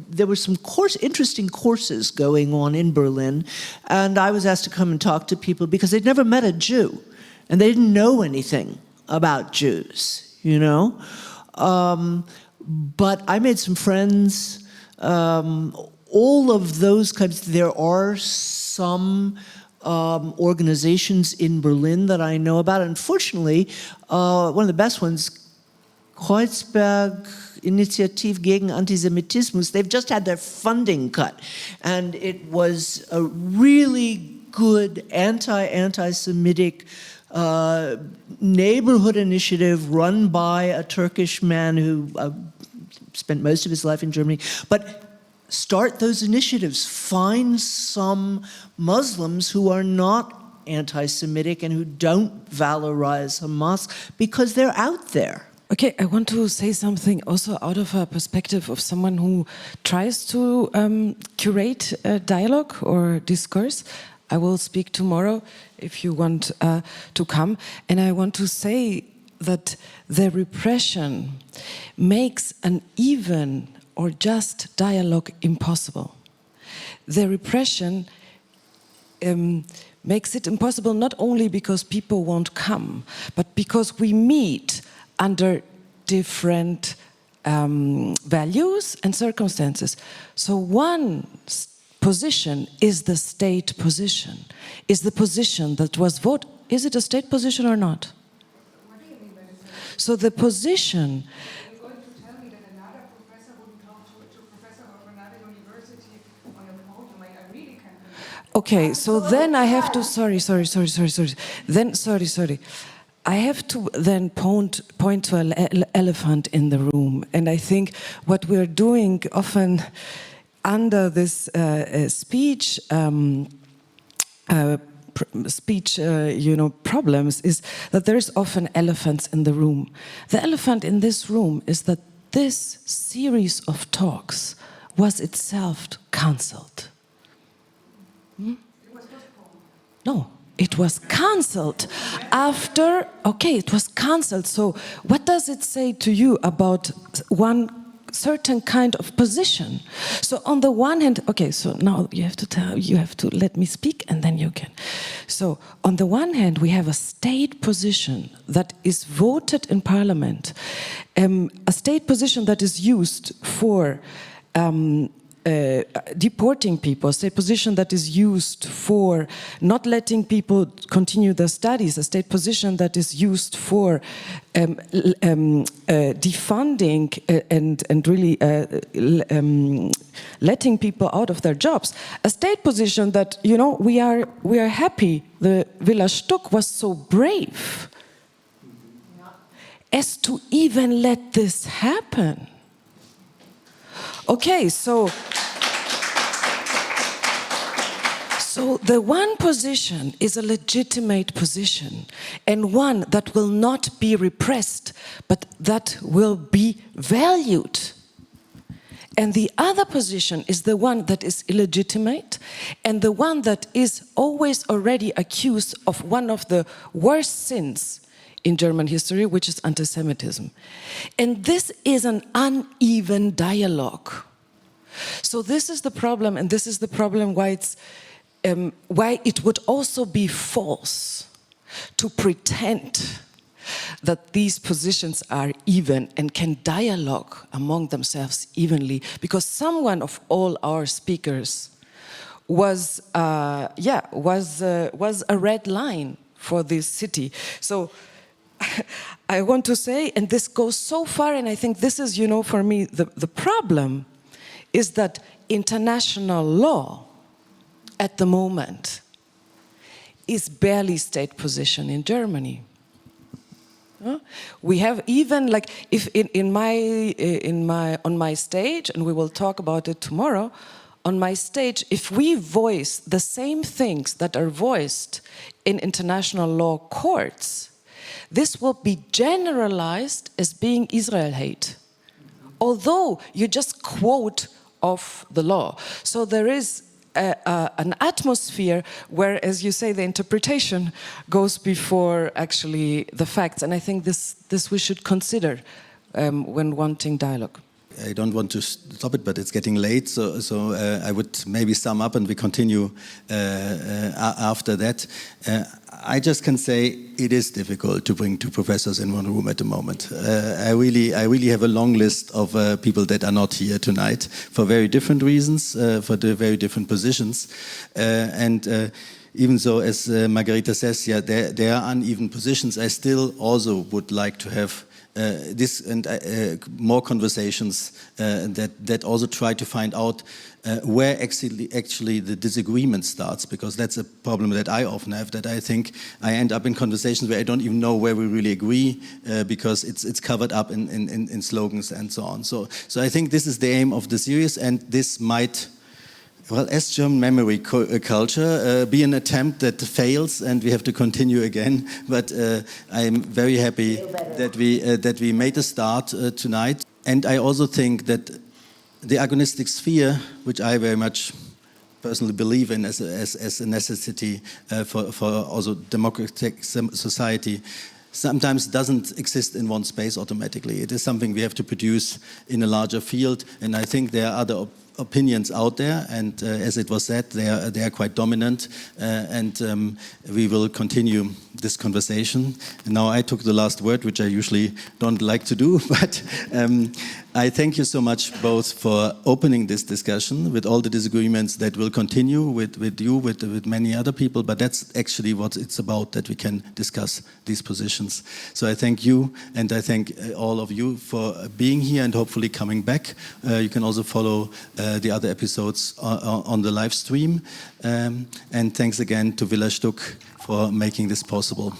there were some interesting courses going on in Berlin, and I was asked to come and talk to people because they'd never met a Jew, and they didn't know anything about Jews, you know? But I made some friends, all of those kinds. There are some organizations in Berlin that I know about. Unfortunately, one of the best ones, Kreuzberg Initiative gegen Antisemitismus, they've just had their funding cut. And it was a really good anti-Semitic neighborhood initiative run by a Turkish man who spent most of his life in Germany. But start those initiatives. Find some Muslims who are not anti-Semitic and who don't valorize Hamas, because they're out there. Okay, I want to say something also out of a perspective of someone who tries to curate a dialogue or discourse. I will speak tomorrow if you want to come. And I want to say that the repression makes an even or just dialogue impossible. The repression makes it impossible not only because people won't come, but because we meet under different values and circumstances. So one position is the state position, is the position that was voted. Is it a state position or not? What do you mean by this? So the position. Are you going to tell me that another professor wouldn't talk to a professor of another university on a podium? I really can't believe. Okay, so then I have to, sorry. Then, sorry. I have to then point to an elephant in the room. And I think what we're doing often under this speech problems is that there's often elephants in the room. The elephant in this room is that this series of talks was itself cancelled. No, it was cancelled after, okay, it was cancelled. So what does it say to you about one certain kind of position? So on the one hand, okay, so now you have to let me speak and then you can. So on the one hand, we have a state position that is voted in parliament, a state position that is used for deporting people, a state position that is used for not letting people continue their studies, a state position that is used for defunding and really letting people out of their jobs, a state position that, you know, we are happy the Villa Stuck was so brave as to even let this happen. Okay, so the one position is a legitimate position, and one that will not be repressed, but that will be valued. And the other position is the one that is illegitimate, and the one that is always already accused of one of the worst sins in German history, which is anti-Semitism. And this is an uneven dialogue. So this is the problem, and this is the problem why it would also be false to pretend that these positions are even and can dialogue among themselves evenly, because someone of all our speakers was a red line for this city. So I want to say, and this goes so far, and I think this is, you know, for me, the problem is that international law at the moment is barely state position in Germany. We have even, like, if on my stage, and we will talk about it tomorrow, on my stage, if we voice the same things that are voiced in international law courts, this will be generalized as being Israel hate, although you just quote of the law. So there is an atmosphere where, as you say, the interpretation goes before actually the facts. And I think this we should consider when wanting dialogue. I don't want to stop it, but it's getting late, so I would maybe sum up and we continue after that. I just can say it is difficult to bring two professors in one room at the moment. I really have a long list of people that are not here tonight for very different reasons, for the very different positions, and even though, as Margarita says, yeah, there are uneven positions, I still also would like to have this and more conversations that also try to find out where actually the disagreement starts, because that's a problem that I often have, that I think I end up in conversations where I don't even know where we really agree because it's covered up in slogans and so on. So I think this is the aim of the series, and this might, well, as German memory culture, be an attempt that fails and we have to continue again. But I'm very happy that we made a start tonight. And I also think that the agonistic sphere, which I very much personally believe in as a necessity for also democratic society, sometimes doesn't exist in one space automatically. It is something we have to produce in a larger field, and I think there are other opinions out there, and as it was said, they are quite dominant, and we will continue this conversation. And now I took the last word, which I usually don't like to do, but I thank you so much both for opening this discussion with all the disagreements that will continue with you, with many other people, but that's actually what it's about, that we can discuss these positions. So I thank you, and I thank all of you for being here and hopefully coming back. You can also follow the other episodes on the live stream. And thanks again to Villa Stuck for making this possible.